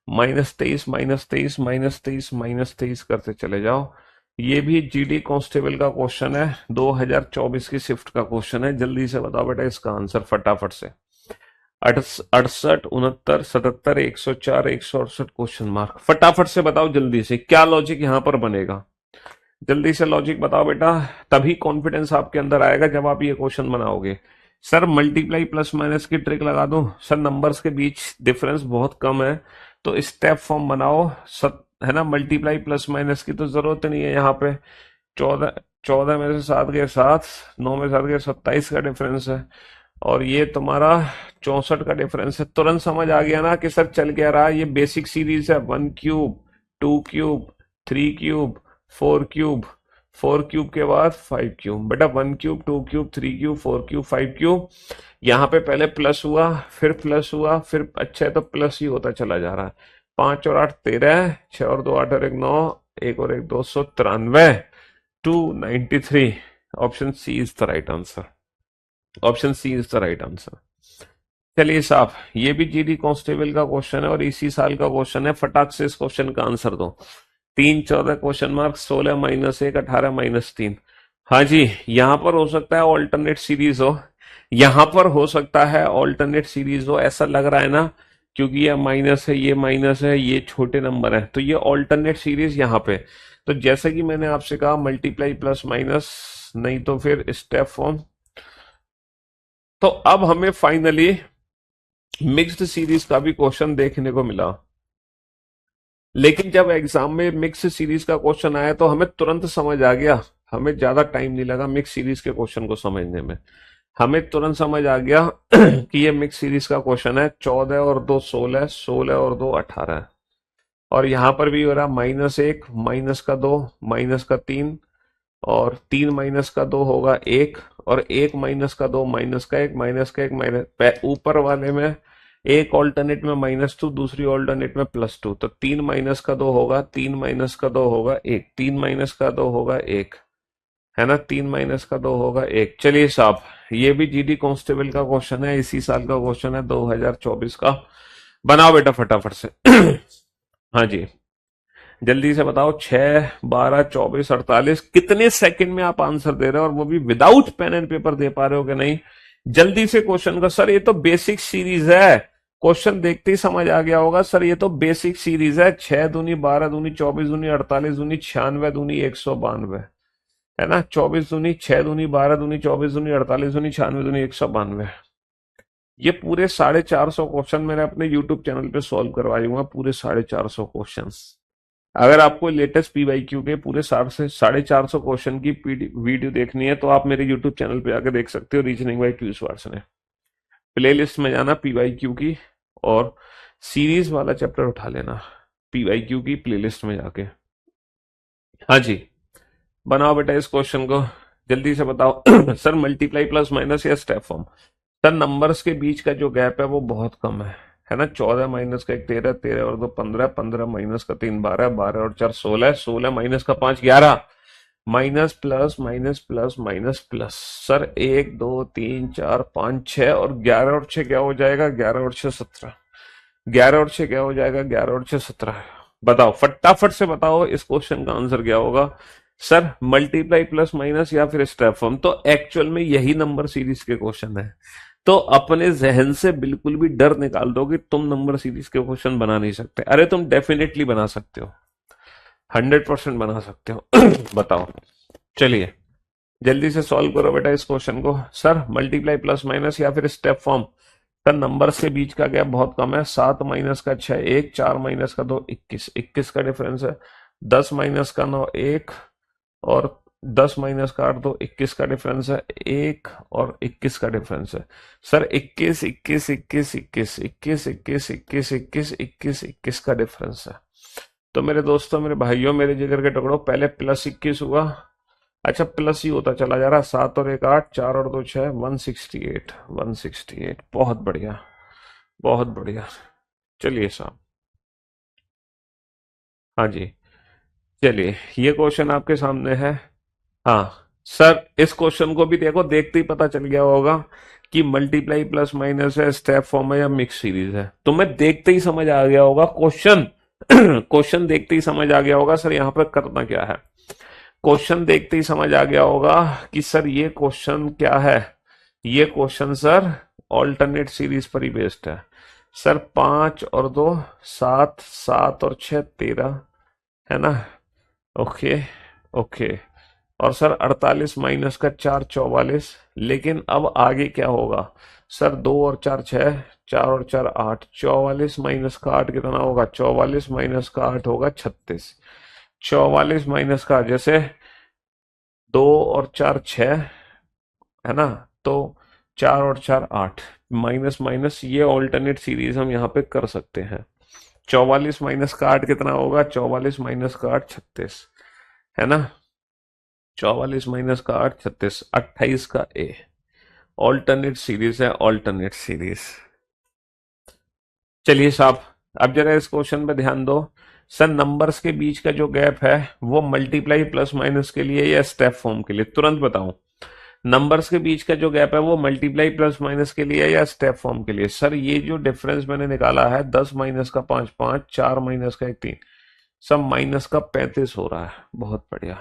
-23, -23, -23, -23 करते चले जाओ। ये भी जीडी कांस्टेबल का क्वेश्चन है, 2024 की शिफ्ट का क्वेश्चन है। जल्दी से बताओ बेटा इसका आंसर फटाफट से। 68, 69, 77, 104, 168 क्वेश्चन मार्क। फटाफट से बताओ जल्दी से, क्या लॉजिक यहां पर बनेगा? जल्दी से लॉजिक बताओ बेटा, तभी कॉन्फिडेंस आपके अंदर आएगा जब आप ये क्वेश्चन बनाओगे। सर मल्टीप्लाई प्लस माइनस की ट्रिक लगा दूं? सर नंबर्स के बीच डिफरेंस बहुत कम है, तो स्टेप फॉर्म बनाओ, है ना? मल्टीप्लाई प्लस माइनस की तो जरूरत नहीं है यहाँ पे। 14 में से 7 गए 7, 9 में 7 गए 27 का डिफरेंस है, और ये तुम्हारा 64 का डिफरेंस है। तुरंत समझ आ गया ना कि सर चल क्या रहा है? ये बेसिक सीरीज है, 1 cube, 2 cube, 3 cube, 4 cube, 4 cube के बाद 5 क्यूब। बेटा 1 cube, 2 cube, 3 cube, 4 cube, 5 cube. यहाँ पे पहले प्लस हुआ, फिर प्लस हुआ, फिर अच्छा है तो प्लस ही होता चला जा रहा है। 5 और 8 13, 6 और 2 8 और 1 9, 1 और 1 293, 293। Option C is the right answer, option C is the right answer. चलिए साहब, ये भी जीडी कांस्टेबल का क्वेश्चन है और इसी साल का क्वेश्चन है। फटाक से इस क्वेश्चन का आंसर दो। 3 14 क्वेश्चन मार्क, 16 -1, 18 -3। हाँ जी, यहां पर हो सकता है ऑल्टरनेट सीरीज हो, यहां पर हो सकता है ऑल्टरनेट सीरीज हो, ऐसा लग रहा है ना, क्योंकि ये माइनस है, ये माइनस है, ये छोटे नंबर है, तो ये ऑल्टरनेट सीरीज यहाँ पे। तो जैसे कि मैंने आपसे कहा, मल्टीप्लाई प्लस माइनस, नहीं तो फिर स्टेप फॉर्म। तो अब हमें फाइनली मिक्स्ड सीरीज का भी क्वेश्चन देखने को मिला। लेकिन जब एग्जाम में मिक्स सीरीज का क्वेश्चन आया तो हमें तुरंत समझ आ गया, हमें ज्यादा टाइम नहीं लगा मिक्स सीरीज के क्वेश्चन को समझने में। हमें तुरंत समझ आ गया कि ये मिक्स सीरीज का क्वेश्चन है। 14 और 2 16, 16 और 2 18, और यहां पर भी हो रहा -1, माइनस का 2, माइनस का 3, और 3 माइनस का 2 होगा 1, और 1 माइनस का 2, माइनस का 1, माइनस का 1, माइनस, ऊपर वाले में एक ऑल्टरनेट में -2, दूसरी ऑल्टरनेट में +2, तो 3 माइनस का 2 होगा, 3 माइनस का 2 होगा 1, 3 माइनस का 2 होगा 1, है ना? 3 माइनस का 2 होगा 1। चलिए साहब, ये भी जीडी कांस्टेबल का क्वेश्चन है, इसी साल का क्वेश्चन है, 2024 का। बनाओ बेटा फटाफट से। हाँ जी, जल्दी से बताओ, 6, 12, 24, 48, कितने सेकंड में आप आंसर दे रहे हो और वो भी विदाउट पेन एंड पेपर दे पा रहे हो कि नहीं? जल्दी से क्वेश्चन का, सर ये तो बेसिक सीरीज है, क्वेश्चन देखते ही समझ आ गया होगा सर, ये तो बेसिक सीरीज है। 6 दूनी 12 दूनी 24 दूनी 48 दूनी 96 दूनी 192, है ना? 24 दूनी 6 दूनी 12 दूनी 24 दूनी 48 दूनी 96 दूनी 192। ये पूरे 450 क्वेश्चन मैंने अपने यूट्यूब चैनल पे सॉल्व करवाए हुए हैं, पूरे 450 क्वेश्चंस। अगर आपको लेटेस्ट पीवाईक्यू के पूरे 450 क्वेश्चन की वीडियो देखनी है तो आप मेरे यूट्यूब चैनल पे आकर देख सकते हो, रीजनिंग बाय क्यू स्मार्ट ने। प्ले लिस्ट में जाना पीवाईक्यू की और सीरीज वाला चैप्टर उठा लेना पीवाईक्यू की प्ले लिस्ट में जाके। हाँ जी, बनाओ बेटा इस क्वेश्चन को, जल्दी से बताओ। सर मल्टीप्लाई प्लस माइनस या स्टेप फॉर्म? सर नंबर्स के बीच का जो गैप है वो बहुत कम है ना? 14 माइनस का 1 13, 13 और 2 15, 15 माइनस का 3 12, 12 और 4 16, 16 माइनस का 5 11, minus plus minus plus minus plus. Sir 1 2 3 4 5 6 और 11 और 6 क्या हो जाएगा? 11 और 6 17, 11 और 6 क्या हो जाएगा? 11 और 6 17। बताओ फटाफट से बताओ इस क्वेश्चन का आंसर क्या होगा? सर मल्टीप्लाई प्लस माइनस या फिर स्टेप फॉर्म? तो एक्चुअल में यही नंबर सीरीज के क्वेश्चन है, तो अपने जहन से बिल्कुल भी डर निकाल दो कि तुम नंबर सीरीज के क्वेश्चन बना नहीं सकते। अरे तुम डेफिनेटली बना सकते हो, 100% बना सकते हो। बताओ, चलिए जल्दी से सॉल्व करो बेटा इस क्वेश्चन को। सर मल्टीप्लाई प्लस माइनस या फिर स्टेप फॉर्म? सर नंबर्स के बीच का गैप बहुत कम है, 7 माइनस का 6 1, 4 माइनस का 2 21, 21 का डिफरेंस है, 10 माइनस का 9 1 और 10 माइनस का 8 2 21 का डिफरेंस है, 1 और 21 का डिफरेंस है। सर 21 21 21 21 21 21 21 21 21 21 का डिफरेंस है। तो मेरे दोस्तों, मेरे भाइयों, मेरे जिगर के टुकड़ों, पहले प्लस 21 हुआ, अच्छा प्लस ही होता चला जा रहा, 7 और 1 8, 4 और 2 6, 168 168। बहुत बढ़िया, बहुत बढ़िया। चलिए साहब, हाँ जी, चलिए ये क्वेश्चन आपके सामने है। हाँ सर, इस क्वेश्चन को भी देखो, देखते ही पता चल गया होगा कि मल्टीप्लाई प्लस माइनस है, स्टेप फॉर्म है या मिक्स सीरीज है। तुम्हें देखते ही समझ आ गया होगा क्वेश्चन। क्वेश्चन देखते ही समझ आ गया होगा सर यहाँ पर करना क्या है। क्वेश्चन देखते ही समझ आ गया होगा कि सर ये क्वेश्चन क्या है। ये क्वेश्चन सर ऑल्टरनेट सीरीज पर ही बेस्ड है। सर 5 और 2 7, 7 और 6 13, है ना? Okay okay. और सर 48 माइनस का 4 44। लेकिन अब आगे क्या होगा? सर 2 और 4 6, 4 और 4 8, 44 माइनस का 8 कितना होगा? 44 माइनस का 8 होगा 36। 44 माइनस का, जैसे 2 और 4 6, है ना? तो 4 और 4 8, माइनस माइनस, ये ऑल्टरनेट सीरीज हम यहाँ पे कर सकते हैं। 44 माइनस का 8 कितना होगा? 44 माइनस का 8 36, है ना? 44 माइनस का 8 36, 28 का ए। ऑल्टरनेट सीरीज है, ऑल्टरनेट सीरीज। चलिए साहब, अब जरा इस क्वेश्चन पे ध्यान दो। सर नंबर्स के बीच का जो गैप है वो मल्टीप्लाई प्लस माइनस के लिए या स्टेप फॉर्म के लिए? तुरंत बताओ, नंबर्स के बीच का जो गैप है वो मल्टीप्लाई प्लस माइनस के लिए या स्टेप फॉर्म के लिए? सर ये जो डिफरेंस मैंने निकाला है, 10 माइनस का 5 5, 4 माइनस का 1 3, सब माइनस का 35 हो रहा है। बहुत बढ़िया।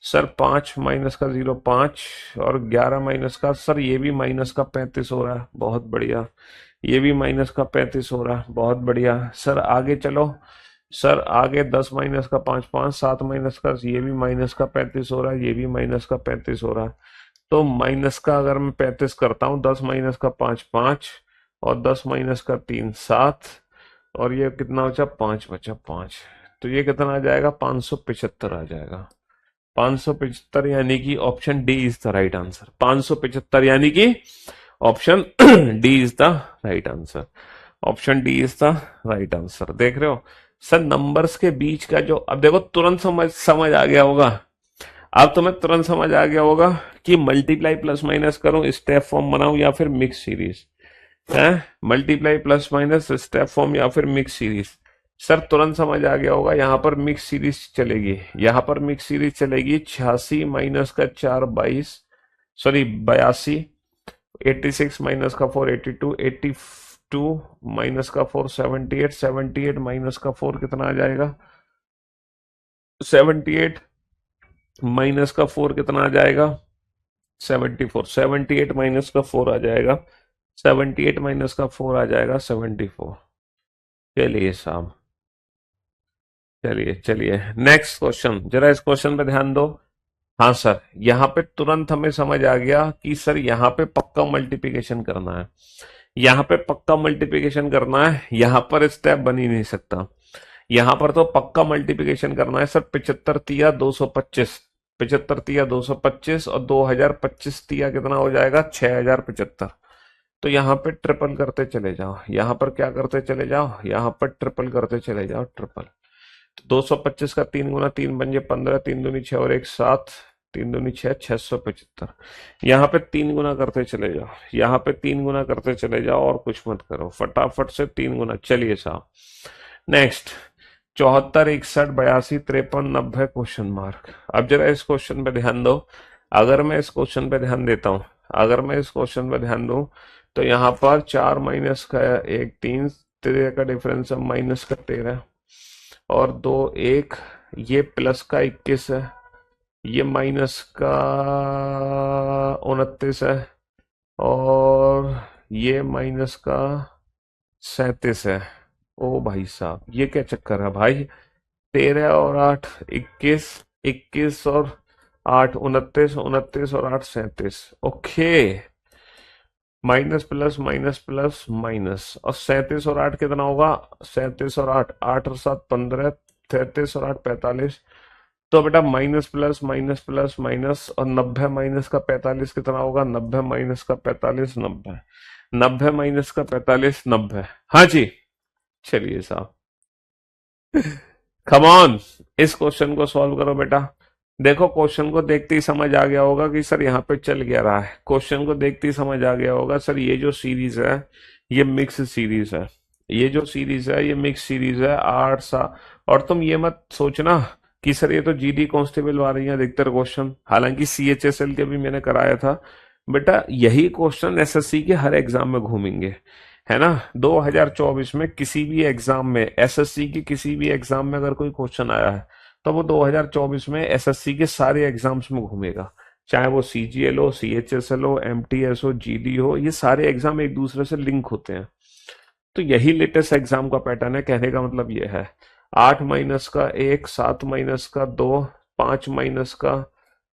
सर 5 माइनस का 0 5 और 11 माइनस का, सर ये भी माइनस का 35 हो रहा है। बहुत बढ़िया। ये भी माइनस का 35 हो रहा है। बहुत बढ़िया। सर आगे चलो, सर आगे 10 माइनस का 5 5, 7 माइनस का, ये भी माइनस का 35 हो रहा है, ये भी माइनस का 35 हो रहा है। तो माइनस का अगर मैं 35 करता हूँ, 10 माइनस का 5 5 और 10 माइनस का 3 7 और ये कितना बचा? 5 बचा, 5। तो ये कितना आ जाएगा? 575 आ जाएगा। 575, यानी कि option D is the right answer. 575 यानी कि option D is the right answer. Option D is the right answer. देख रहे हो सर, नंबर्स के बीच का जो, अब देखो तुरंत समझ आ गया होगा। अब तुम्हें तुरंत समझ आ गया होगा कि मल्टीप्लाई प्लस माइनस करूं, स्टेप फॉर्म बनाऊं या फिर मिक्स सीरीज है? Multiply plus minus, step form या फिर मिक्स सीरीज? सर तुरंत समझ आ गया होगा, यहाँ पर मिक्स सीरीज चलेगी। यहाँ पर मिक्स सीरीज चलेगी। 86 माइनस का 4 22, सॉरी 82, 86 माइनस का 4 82, 82 माइनस का 4 78, 78 माइनस का 4 कितना आ जाएगा? 78 माइनस का 4 कितना आ जाएगा? 74। 78 माइनस का 4 आ जाएगा, 78 माइनस का 4 आ जाएगा 74। चलिए साहब, चलिए चलिए नेक्स्ट क्वेश्चन, जरा इस क्वेश्चन पे ध्यान दो। हाँ सर, यहाँ पे तुरंत हमें समझ आ गया कि सर यहाँ पे पक्का मल्टीप्लिकेशन करना है, यहाँ पे पक्का मल्टीप्लिकेशन करना है, यहाँ पर स्टेप बन ही नहीं सकता। यहाँ पर तो पक्का मल्टीप्लिकेशन करना है सर। 75 तिया 225, 75 तिया 225 और 2025 तिया कितना हो जाएगा? 6075। तो यहाँ पे ट्रिपल करते चले जाओ, यहाँ पर क्या करते चले जाओ, यहाँ पर ट्रिपल करते चले जाओ, ट्रिपल। तो 225 का 3 गुना 3 बन जाए 15, 3 दूनी 6 और 1 7, 3 दूनी 6, 675। यहाँ पे 3 गुना करते चले जाओ, यहाँ पे 3 गुना करते चले जाओ और कुछ मत करो, फटाफट से 3 गुना। चलिए साहब नेक्स्ट, 74 61 82 53 90 क्वेश्चन मार्क। अब जरा इस क्वेश्चन पे ध्यान दो। अगर मैं इस क्वेश्चन पे ध्यान देता हूं, अगर मैं इस क्वेश्चन पे ध्यान दूं, तो यहाँ पर 4 माइनस का 1 3, 13 का डिफरेंस है माइनस का 13 और 2 1, ये प्लस का 21 है, ये माइनस का 29 है और ये माइनस का 37 है। ओ भाई साहब, ये क्या चक्कर है भाई? 13 और 8 21, 21 और 8 29, 29 और 8 37। Okay, minus plus minus plus minus, और 37 और 8 कितना होगा? 37 और 8, 8 और 7 15, 33 और 8 45। तो बेटा minus plus minus plus minus, और 90 माइनस का 45 कितना होगा? 90 माइनस का 45 90, 90 माइनस का 45 90। हाँ जी, चलिए साहब, कम ऑन, इस क्वेश्चन को सॉल्व करो बेटा। देखो क्वेश्चन को देखते ही समझ आ गया होगा कि सर यहाँ पे चल क्या रहा है। क्वेश्चन को देखते ही समझ आ गया होगा सर ये जो सीरीज है ये मिक्स सीरीज है, ये जो सीरीज है ये मिक्स सीरीज है 8 सा। और तुम ये मत सोचना कि सर ये तो जीडी कांस्टेबल वाले हैं अधिकतर क्वेश्चन, हालांकि सीएचएसएल के भी मैंने कराया था। बेटा यही क्वेश्चन एसएससी के हर एग्जाम में घूमेंगे, है ना। 2024 में किसी भी एग्जाम में, एसएससी की किसी भी एग्जाम में अगर कोई क्वेश्चन आया है तो वो 2024 में एसएससी के सारे एग्जाम्स में घूमेगा, चाहे वो सीजीएल हो, सीएचएसएल हो, एमटीएस हो, जीडी हो, ये सारे एग्जाम एक दूसरे से लिंक होते हैं। तो यही लेटेस्ट एग्जाम का पैटर्न है। कहने का मतलब ये है 8 माइनस का 1, 7 माइनस का 2, 5 माइनस का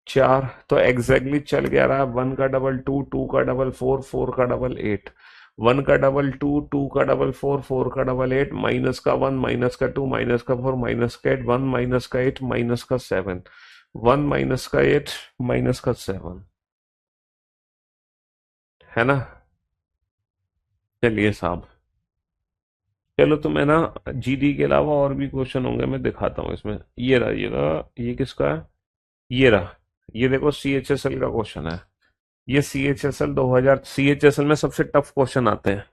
4, तो एग्जैक्टली चल गया रहा 1 का डबल 2, 2 का डबल 4, 4 का डबल 8, 1 का डबल 2, 2 का डबल 4, 4 का डबल 8, माइनस का 1, माइनस का 2, माइनस का 4, माइनस का 8, 1 माइनस का 8, माइनस का 7, 1 माइनस का 8, माइनस का 7, है ना। चलिए साहब, चलो तो मैं ना जीडी के अलावा और भी क्वेश्चन होंगे मैं दिखाता हूँ इसमें। ये रहा, ये रहा, ये किसका है? ये रहा, ये देखो सीएचएसएल का क्वेश्चन है। ये सीएचएसएल 2000, सीएचएसएल में सबसे टफ क्वेश्चन आते हैं,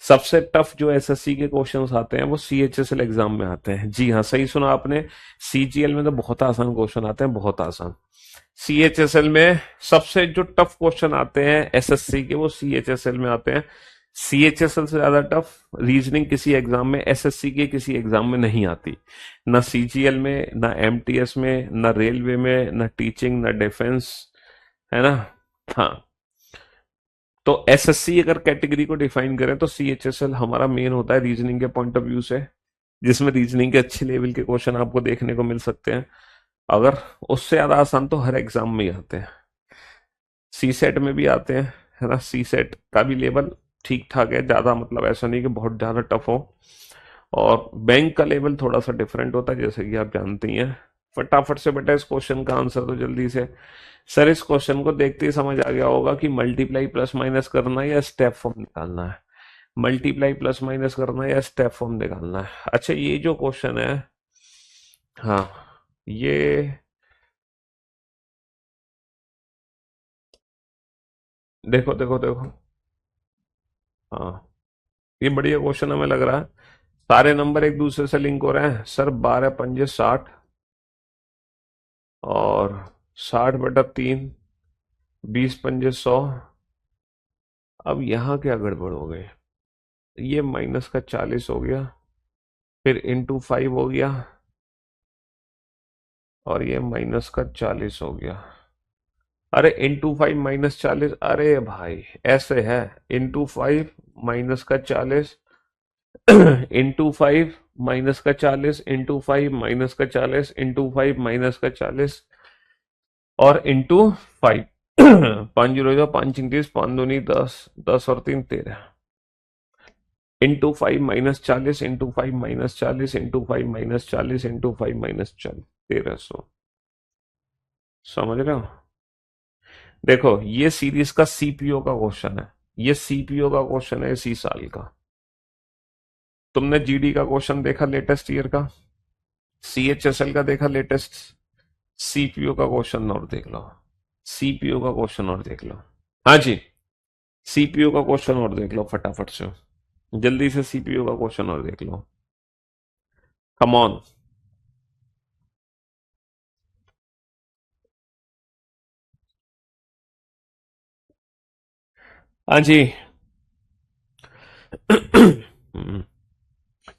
सबसे टफ जो एसएससी के क्वेश्चंस आते हैं वो सीएचएसएल एग्जाम में आते हैं। जी हाँ, सही सुना आपने, सीजीएल में तो बहुत आसान क्वेश्चन आते हैं, बहुत आसान। सीएचएसएल में सबसे जो टफ क्वेश्चन आते हैं एसएससी के वो सीएचएसएल में आते हैं। सीएचएसएल से ज्यादा टफ रीजनिंग किसी एग्जाम में, एसएससी के किसी एग्जाम में नहीं आती, ना सीजीएल में, ना एमटीएस में, ना रेलवे में, ना टीचिंग, ना डिफेंस, है ना। हाँ, तो एसएससी अगर कैटेगरी को डिफाइन करें तो सीएचएसएल हमारा मेन होता है रीजनिंग के पॉइंट ऑफ व्यू से, जिसमें रीजनिंग के अच्छे लेवल के क्वेश्चन आपको देखने को मिल सकते हैं। अगर उससे ज्यादा आसान तो हर एग्जाम में ही आते हैं, सी सेट में भी आते हैं, है ना। सी सेट का भी लेवल ठीक ठाक है, ज्यादा मतलब ऐसा नहीं कि बहुत ज्यादा टफ हो। और बैंक का लेवल थोड़ा सा डिफरेंट होता है, जैसे कि आप जानते ही हैं। फटाफट से बेटा इस क्वेश्चन का आंसर तो जल्दी से। सर इस क्वेश्चन को देखते ही समझ आ गया होगा कि मल्टीप्लाई प्लस माइनस करना है या स्टेप फॉर्म निकालना है, मल्टीप्लाई प्लस माइनस करना है या स्टेप फॉर्म निकालना है। अच्छा ये जो क्वेश्चन है, हाँ, ये देखो देखो देखो, हाँ, ये बढ़िया क्वेश्चन हमें लग रहा है। सारे नंबर एक दूसरे से लिंक हो रहे हैं सर, 12 पंजे 60 और 60/3, 20 पंजे 100। अब यहाँ क्या गड़बड़ हो गई? ये माइनस का 40 हो गया, फिर इंटू 5 हो गया, और ये माइनस का 40 हो गया। अरे इंटू 5 माइनस 40, अरे भाई ऐसे है, इंटू 5 माइनस का 40, इंटू 5 माइनस का 40, इंटू 5 माइनस का 40, इंटू 5 माइनस का 40 और इंटू 5। 5 जीरो जो 5 इंक्रीज 5 दूनी 10, 10 और 3 13, into 5 minus 40, into 5 minus 40, into 5 minus 40, into 5 minus 40, 1300। समझ रहे हो? देखो ये सीरीज का सीपीओ का क्वेश्चन है, ये सीपीओ का क्वेश्चन है इसी साल का। तुमने जीडी का क्वेश्चन देखा लेटेस्ट ईयर का, सीएचएसएल का देखा लेटेस्ट, सीपीओ का क्वेश्चन और देख लो, सीपीओ का क्वेश्चन और देख लो। हाँ जी, सीपीओ का क्वेश्चन और देख लो फटाफट से, जल्दी से सीपीओ का क्वेश्चन और देख लो, कम ऑन। हाँ जी।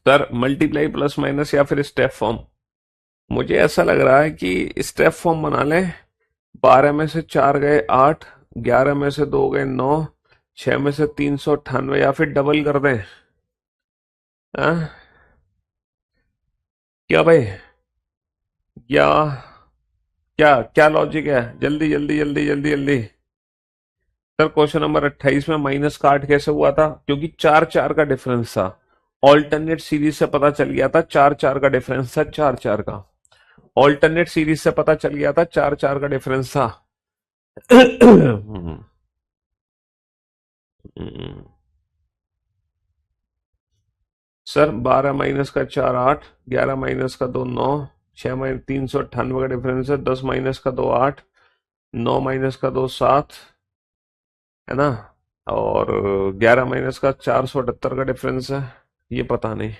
सर मल्टीप्लाई प्लस माइनस या फिर स्टेप फॉर्म? मुझे ऐसा लग रहा है कि स्टेप फॉर्म बना लें। 12 में से 4 गए 8, 11 में से 2 गए 9, 6 में से 398, या फिर डबल कर दें। हाँ? क्या भाई, क्या क्या क्या लॉजिक है? जल्दी जल्दी जल्दी जल्दी जल्दी। सर क्वेश्चन नंबर 28 में माइनस का 8 कैसे हुआ था? क्योंकि 4 4 का डिफरेंस था। ऑल्टरनेट सीरीज से पता चल गया था 4 4 का डिफरेंस था, 4 4 का। ऑल्टरनेट सीरीज से पता चल गया था 4 4 का डिफरेंस था। सर 12 माइनस का 4 8, 11 माइनस का 2 9, 6 माइनस 398 का डिफरेंस है, 10 माइनस का 2 8, 9 माइनस का 2 7, है ना, और 11 माइनस का 478 का डिफरेंस है। ये पता नहीं,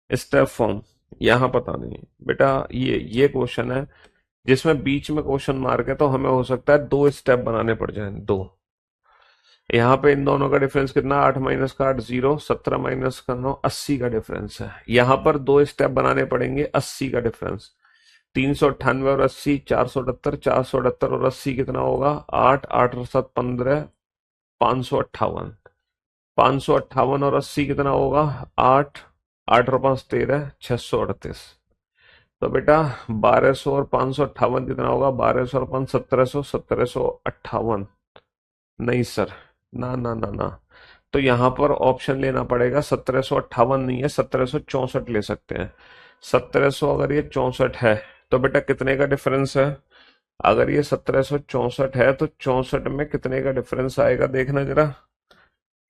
स्टेप फॉर्म यहाँ पता नहीं बेटा। ये क्वेश्चन है जिसमें बीच में क्वेश्चन मार्क है, तो हमें हो सकता है 2 स्टेप बनाने पड़ जाए, 2। यहाँ पे इन दोनों का डिफरेंस कितना? 8 माइनस का 8 0, 17 माइनस का 9, 80 का डिफरेंस है। यहाँ पर 2 स्टेप बनाने पड़ेंगे, 80 का डिफरेंस। 398 और 80, 478, 478 और 80 कितना होगा? 8, 8 और 7 15, 558। 558 और 80 कितना होगा? 8, 8 और 5 13, 638। तो बेटा 1200 और 558 कितना होगा? 1200 और 5 1700, 1758। नहीं सर, ना ना ना ना। तो यहाँ पर ऑप्शन लेना पड़ेगा, 1758 नहीं है, 1764 ले सकते हैं। 1700 अगर ये 64 है तो बेटा कितने का डिफरेंस है? अगर ये 1764 है तो 64 में कितने का डिफरेंस आएगा? देखना जरा,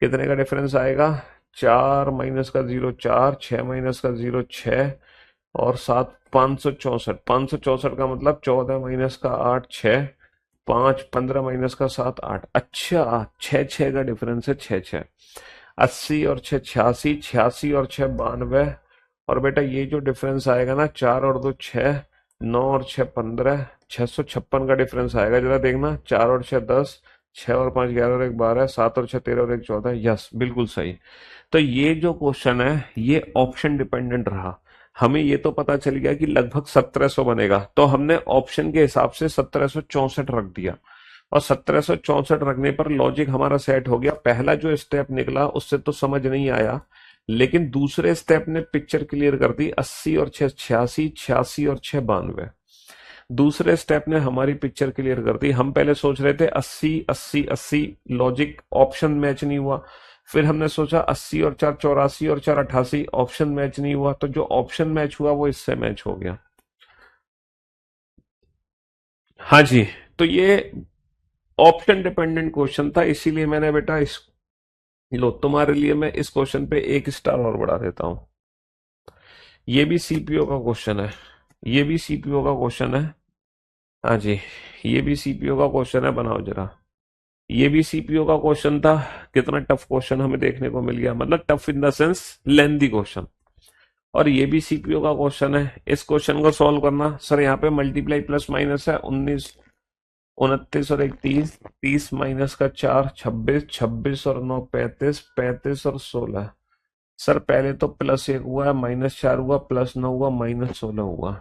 कितने का डिफरेंस आएगा? 4 माइनस का 0 4, 6 माइनस का 0 6, और 7 564। 564 का मतलब 14 माइनस का 8 6, 5 15 माइनस का 7 8। अच्छा, 6 6 का डिफरेंस है, 6 6। 80 और 6 86, 86 और 6 92। और बेटा ये जो डिफरेंस आएगा ना, 4 और 2 6, 9 और 6 15, 656 का डिफरेंस आएगा। जरा देखना, 4 और 6 10, 6 और 5 11 और 1 12, 7 और 6 13 और 1 14। यस, बिल्कुल सही। तो ये जो क्वेश्चन है ये ऑप्शन डिपेंडेंट रहा। हमें ये तो पता चल गया कि लगभग 1700 बनेगा, तो हमने ऑप्शन के हिसाब से 1764 रख दिया। और 1764 रखने पर लॉजिक हमारा सेट हो गया। पहला जो स्टेप निकला उससे तो समझ नहीं आया, लेकिन दूसरे स्टेप ने पिक्चर क्लियर कर दी। 80 और 6 86, 86 और 6 92। दूसरे स्टेप ने हमारी पिक्चर क्लियर कर दी। हम पहले सोच रहे थे 80 80 80, लॉजिक ऑप्शन मैच नहीं हुआ। फिर हमने सोचा 80 और 4 84 और 4 88, ऑप्शन मैच नहीं हुआ। तो जो ऑप्शन मैच हुआ वो इससे मैच हो गया। हाँ जी, तो ये ऑप्शन डिपेंडेंट क्वेश्चन था, इसीलिए मैंने बेटा इस, लो तुम्हारे लिए मैं इस क्वेश्चन पे 1 स्टार और बढ़ा देता हूं। ये भी सीपीओ का क्वेश्चन है, ये भी सीपीओ का क्वेश्चन है। हाँ जी, ये भी सीपीओ का क्वेश्चन है, बनाओ जरा। ये भी सीपीओ का क्वेश्चन था। कितना टफ क्वेश्चन हमें देखने को मिल गया, मतलब tough in the sense lengthy question. और ये भी सीपीओ का क्वेश्चन है। इस क्वेश्चन को सॉल्व करना सर, यहाँ पे मल्टीप्लाई प्लस माइनस है। 19 29 और 1 30, 30 माइनस का 4 26, 26 और 9 35, 35 और 16। सर पहले तो +1 हुआ, -4 हुआ, +9 हुआ, -16 हुआ।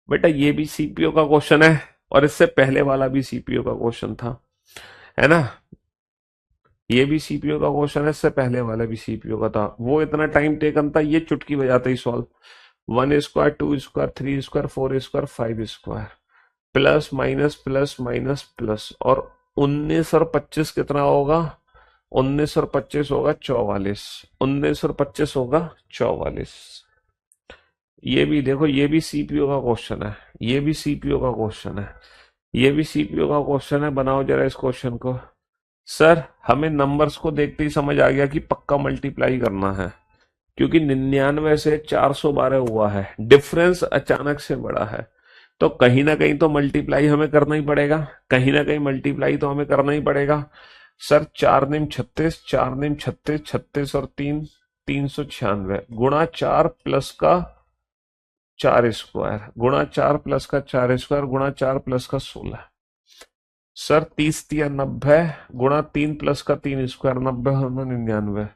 बेटा ये भी सीपीयू का क्वेश्चन है, और इससे पहले वाला भी सीपीयू का क्वेश्चन था, है ना। ये भी सीपीयू का क्वेश्चन है, इससे पहले वाला भी सीपीयू का था। वो इतना टाइम टेकन था, ये चुटकी बजाते ही solve. 1 square, 2 square, 3 square, 4 square, 5 square, plus minus plus, और 19 और 25 कितना होगा? 19 और 25 होगा 44। 19 और 25 होगा 44। ये भी देखो, ये भी सीपीयू का क्वेश्चन है, ये भी सीपीयू का क्वेश्चन है, ये भी सीपीयू का क्वेश्चन है। बनाओ जरा इस क्वेश्चन को। सर हमें नंबर्स को देखते ही समझ आ गया कि पक्का मल्टीप्लाई करना है, क्योंकि 99 से 412 हुआ है, डिफरेंस अचानक से बड़ा है, तो कहीं ना कहीं तो मल्टीप्लाई हमें करना ही पड़ेगा, कहीं ना कहीं मल्टीप्लाई तो हमें करना ही पड़ेगा। सर 4 × 36, 4 × 36, 36 और 3 396, गुणा 4 प्लस का 4 स्क्वायर, गुणा 4 प्लस का 4 स्क्वायर, गुणा 4 प्लस का 16। सर 30 × 3 = 90, गुणा 3 प्लस का 3 स्क्वायर, 90 होना 99।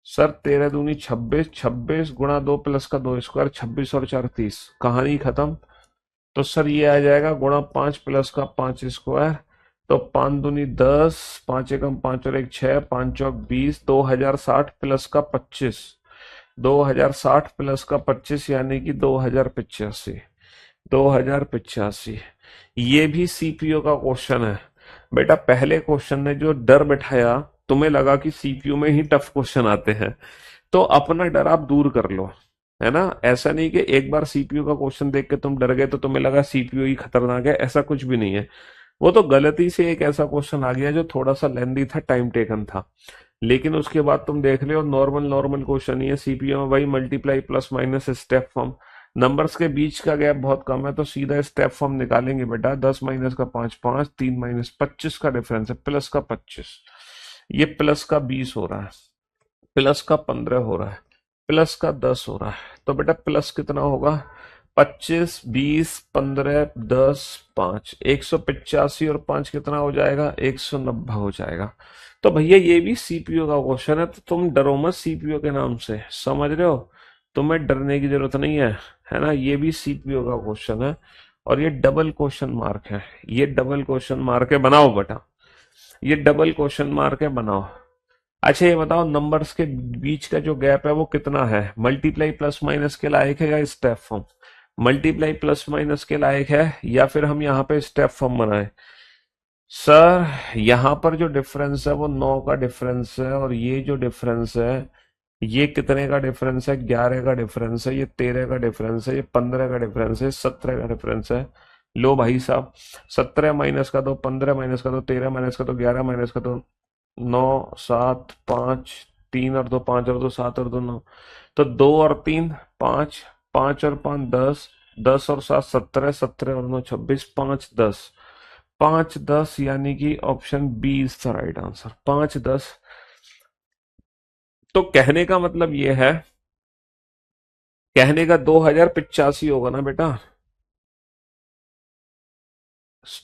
सर 13 दूनी 26, 26 गुणा 2 प्लस का 2 स्क्वायर, 26 और 4 30। कहानी खत्म। तो सर ये आ जाएगा गुणा 5 प्लस का 5 स्क्वायर, तो 5 दूनी 10, 5 एकम 5 और 1 6, 5 चौक 20, 2060 प्लस का 25, 2060 प्लस का 25 यानी कि 2085, 2085। ये भी सीपीयू का क्वेश्चन है। बेटा पहले क्वेश्चन ने जो डर बैठाया, तुम्हें लगा कि सीपीयू में ही टफ क्वेश्चन आते हैं, तो अपना डर आप दूर कर लो, है ना। ऐसा नहीं कि एक बार सीपीयू का क्वेश्चन देख के तुम डर गए तो तुम्हें लगा सीपीयू ही खतरनाक है, ऐसा कुछ भी नहीं है। वो तो गलती से एक ऐसा क्वेश्चन आ गया जो थोड़ा सा लेंदी था, टाइम टेकन था, लेकिन उसके बाद तुम देख लियो नॉर्मल नॉर्मल क्वेश्चन ही है। सीपीयू में भाई multiply plus minus step form, numbers के बीच का गैप बहुत कम है, तो सीधा स्टेप फॉर्म निकालेंगे बेटा। 10 माइनस का 5 5, 3 माइनस 25 का डिफरेंस है, प्लस का 25, ये प्लस का 20 हो रहा है, प्लस का 15 हो रहा है, प्लस का 10 हो रहा है। तो बेटा प्लस कितना होगा? 25, 20, 15, 10, 5, 185, और 5 कितना हो जाएगा? 190 हो जाएगा। तो भैया ये भी सीपीयू का क्वेश्चन है, तो तुम डरो मत सीपीयू के नाम से, समझ रहे हो। तुम्हें डरने की जरूरत नहीं है ना। ये भी सीपीयू का क्वेश्चन है, और ये डबल क्वेश्चन मार्क है, ये डबल क्वेश्चन मार्क है, बनाओ बेटा, ये डबल क्वेश्चन मार्क है, बनाओ। अच्छा ये बताओ, नंबर्स के बीच का जो गैप है वो कितना है? मल्टीप्लाई प्लस माइनस के लायक है या step form? Multiply plus minus के लायक है, या फिर हम यहाँ पे स्टेप फॉर्म बनाए? सर यहाँ पर जो डिफरेंस है वो 9 का डिफरेंस है, और ये जो डिफरेंस है ये कितने का डिफरेंस है? 11 का डिफरेंस है, ये 13 का डिफरेंस है, ये 15 का डिफरेंस है, 17 का डिफरेंस है। लो भाई साहब, 17 माइनस का दो, 15 माइनस का दो, 13 माइनस का दो, 11 माइनस का दो, 9 7 5, 3 और 2 5 और 2 7 और 2 9, तो 2 और 3 5, 5 और 5 10, 10 और 7 17, 17 और 9 26, 5 10, 5 10 यानी कि option B is the right answer, 5 10। तो कहने का मतलब ये है, कहने का 2085 होगा ना बेटा।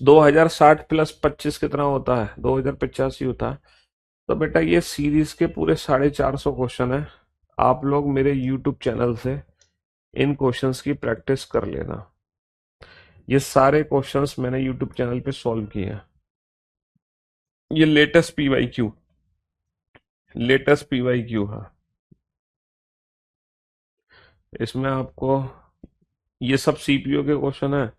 2060 प्लस 25 कितना होता है? 2085 होता है। तो बेटा ये सीरीज के पूरे 450 क्वेश्चन है, आप लोग मेरे यूट्यूब चैनल से इन क्वेश्चंस की प्रैक्टिस कर लेना। ये सारे क्वेश्चंस मैंने यूट्यूब चैनल पे सॉल्व किए हैं। ये लेटेस्ट पीवाईक्यू, लेटेस्ट पीवाईक्यू है। इसमें आपको ये सब सीपीयू के क्वेश्चन है।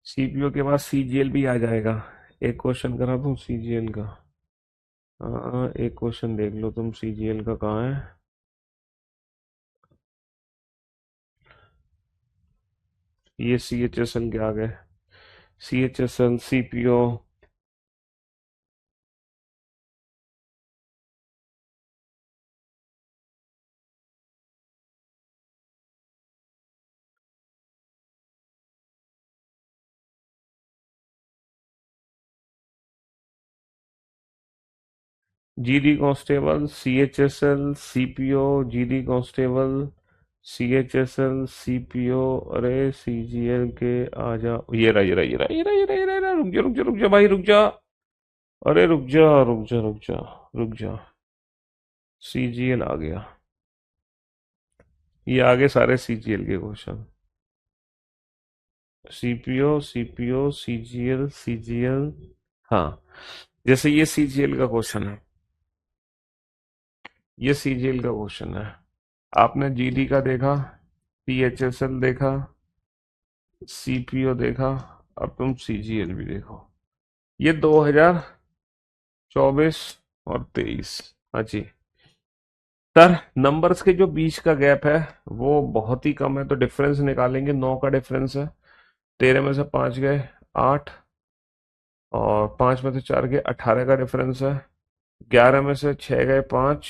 सीपीयू के बाद सीजीएल भी आ जाएगा। एक क्वेश्चन करा दूं सीजीएल का? हाँ एक क्वेश्चन देख लो तुम, सीजीएल का कहाँ है? ये सीएचएसएल के आगे, CHSL CPU. GD constable, CHSL CPO, GD constable, CHSL CPO, अरे सीजीएल के आ जा। ये रहा ये रहा ये रहा ये रहा ये रहा ये रहा ये रहा। रुक जा भाई, रुक जा। अरे रुक जा रुक जा रुक जा रुक जा। सीजीएल आ गया, ये आगे सारे सीजीएल के question. CPO CPO CGL CGL. हाँ, जैसे ये सीजीएल का क्वेश्चन है, ये सीजीएल का क्वेश्चन है। आपने जीडी का देखा, पीएचएसएल देखा, सीपीओ देखा, अब तुम सीजीएल भी देखो। ये 2024 और 23। हाँ जी सर, नंबर्स के जो बीच का गैप है वो बहुत ही कम है, तो डिफरेंस निकालेंगे। 9 का डिफरेंस है, 13 में से 5 गए 8, और 5 में से 4 गए 18 का डिफरेंस है। 11 में से 6 गए 5,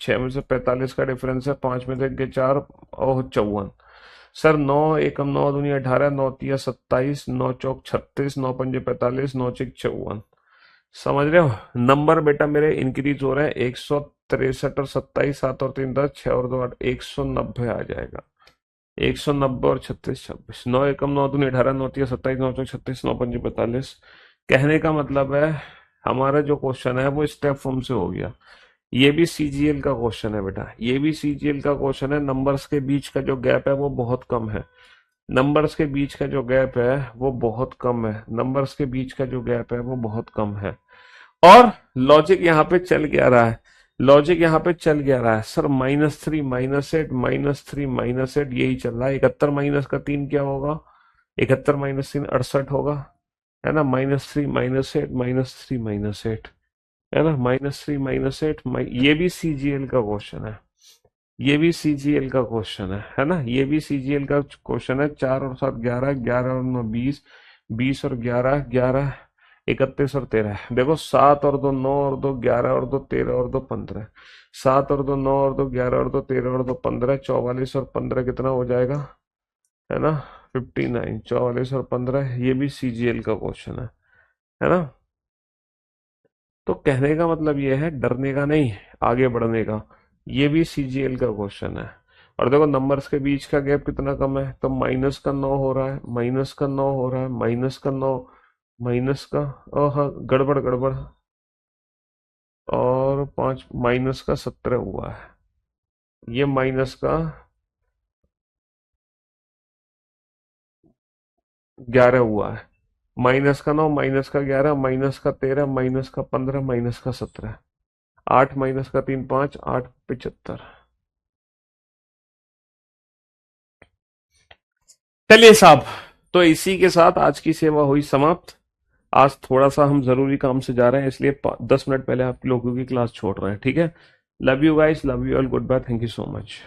6 में से 45 का डिफरेंस है, 5 में से गए 4 और 54। सर 9 एकम 9 दूनी 18, 9 तिया 27, 9 चौक 36, 9 पंजे 45, 9 चिक 54। समझ रहे हो, नंबर बेटा मेरे इंक्रीज हो रहे हैं। 163 और 27, 7 और 3 10, 6 और 2 8, 190 आ जाएगा। 190 और 36 26, 9 एकम 9 दूनी 18, 9 तिया 27, 9 चौक 36, 9 पंजे 45। कहने का मतलब है हमारा जो क्वेश्चन है वो स्टेप फॉर्म से हो गया। ये भी सीजीएल का क्वेश्चन है बेटा, ये भी सीजीएल का क्वेश्चन है। नंबर्स के बीच का जो गैप है वो बहुत कम है, नंबर्स के बीच का जो गैप है वो बहुत कम है, नंबर्स के बीच का जो गैप है वो बहुत कम है। और लॉजिक यहाँ पे चल क्या रहा है, लॉजिक यहाँ पे चल क्या रहा है सर, -3 -8 -3 -8 यही चल रहा है। 71 माइनस का 3 क्या होगा, 71 माइनस 3 68 होगा, है ना। -3 -8 -3 -8, है ना। -3 -8 ये भी सीजीएल का क्वेश्चन है, ये भी सीजीएल का क्वेश्चन है ना। ये भी सीजीएल का क्वेश्चन है। 4 और 7 11, 11 और 9 20, 20 और 11 11, 31 और 13। देखो 7 और 2 9 और 2 11 और 2 13 और 2 15, 7 और 2 9 और 2 11 और 2 13 और 2 15, 44 और 15 कितना हो जाएगा, है ना 59। 44 और 15, ये भी सीजीएल का क्वेश्चन है ना। तो कहने का मतलब ये है, डरने का नहीं, आगे बढ़ने का। ये भी सीजीएल का क्वेश्चन है। और देखो नंबर्स के बीच का गैप कितना कम है, तो -9 हो रहा है, -9 हो रहा है, -9 माइनस का, हाँ गड़बड़ गड़बड़, और 5 -17 हुआ है, ये -11 हुआ है। -9 -11 -13 -15 -17, 8 -3 5, 8 75। चलिए साहब, तो इसी के साथ आज की सेवा हुई समाप्त। आज थोड़ा सा हम जरूरी काम से जा रहे हैं, इसलिए 10 मिनट पहले आप लोगों की क्लास छोड़ रहे हैं, ठीक है। Love you guys, love you all, goodbye, thank you so much.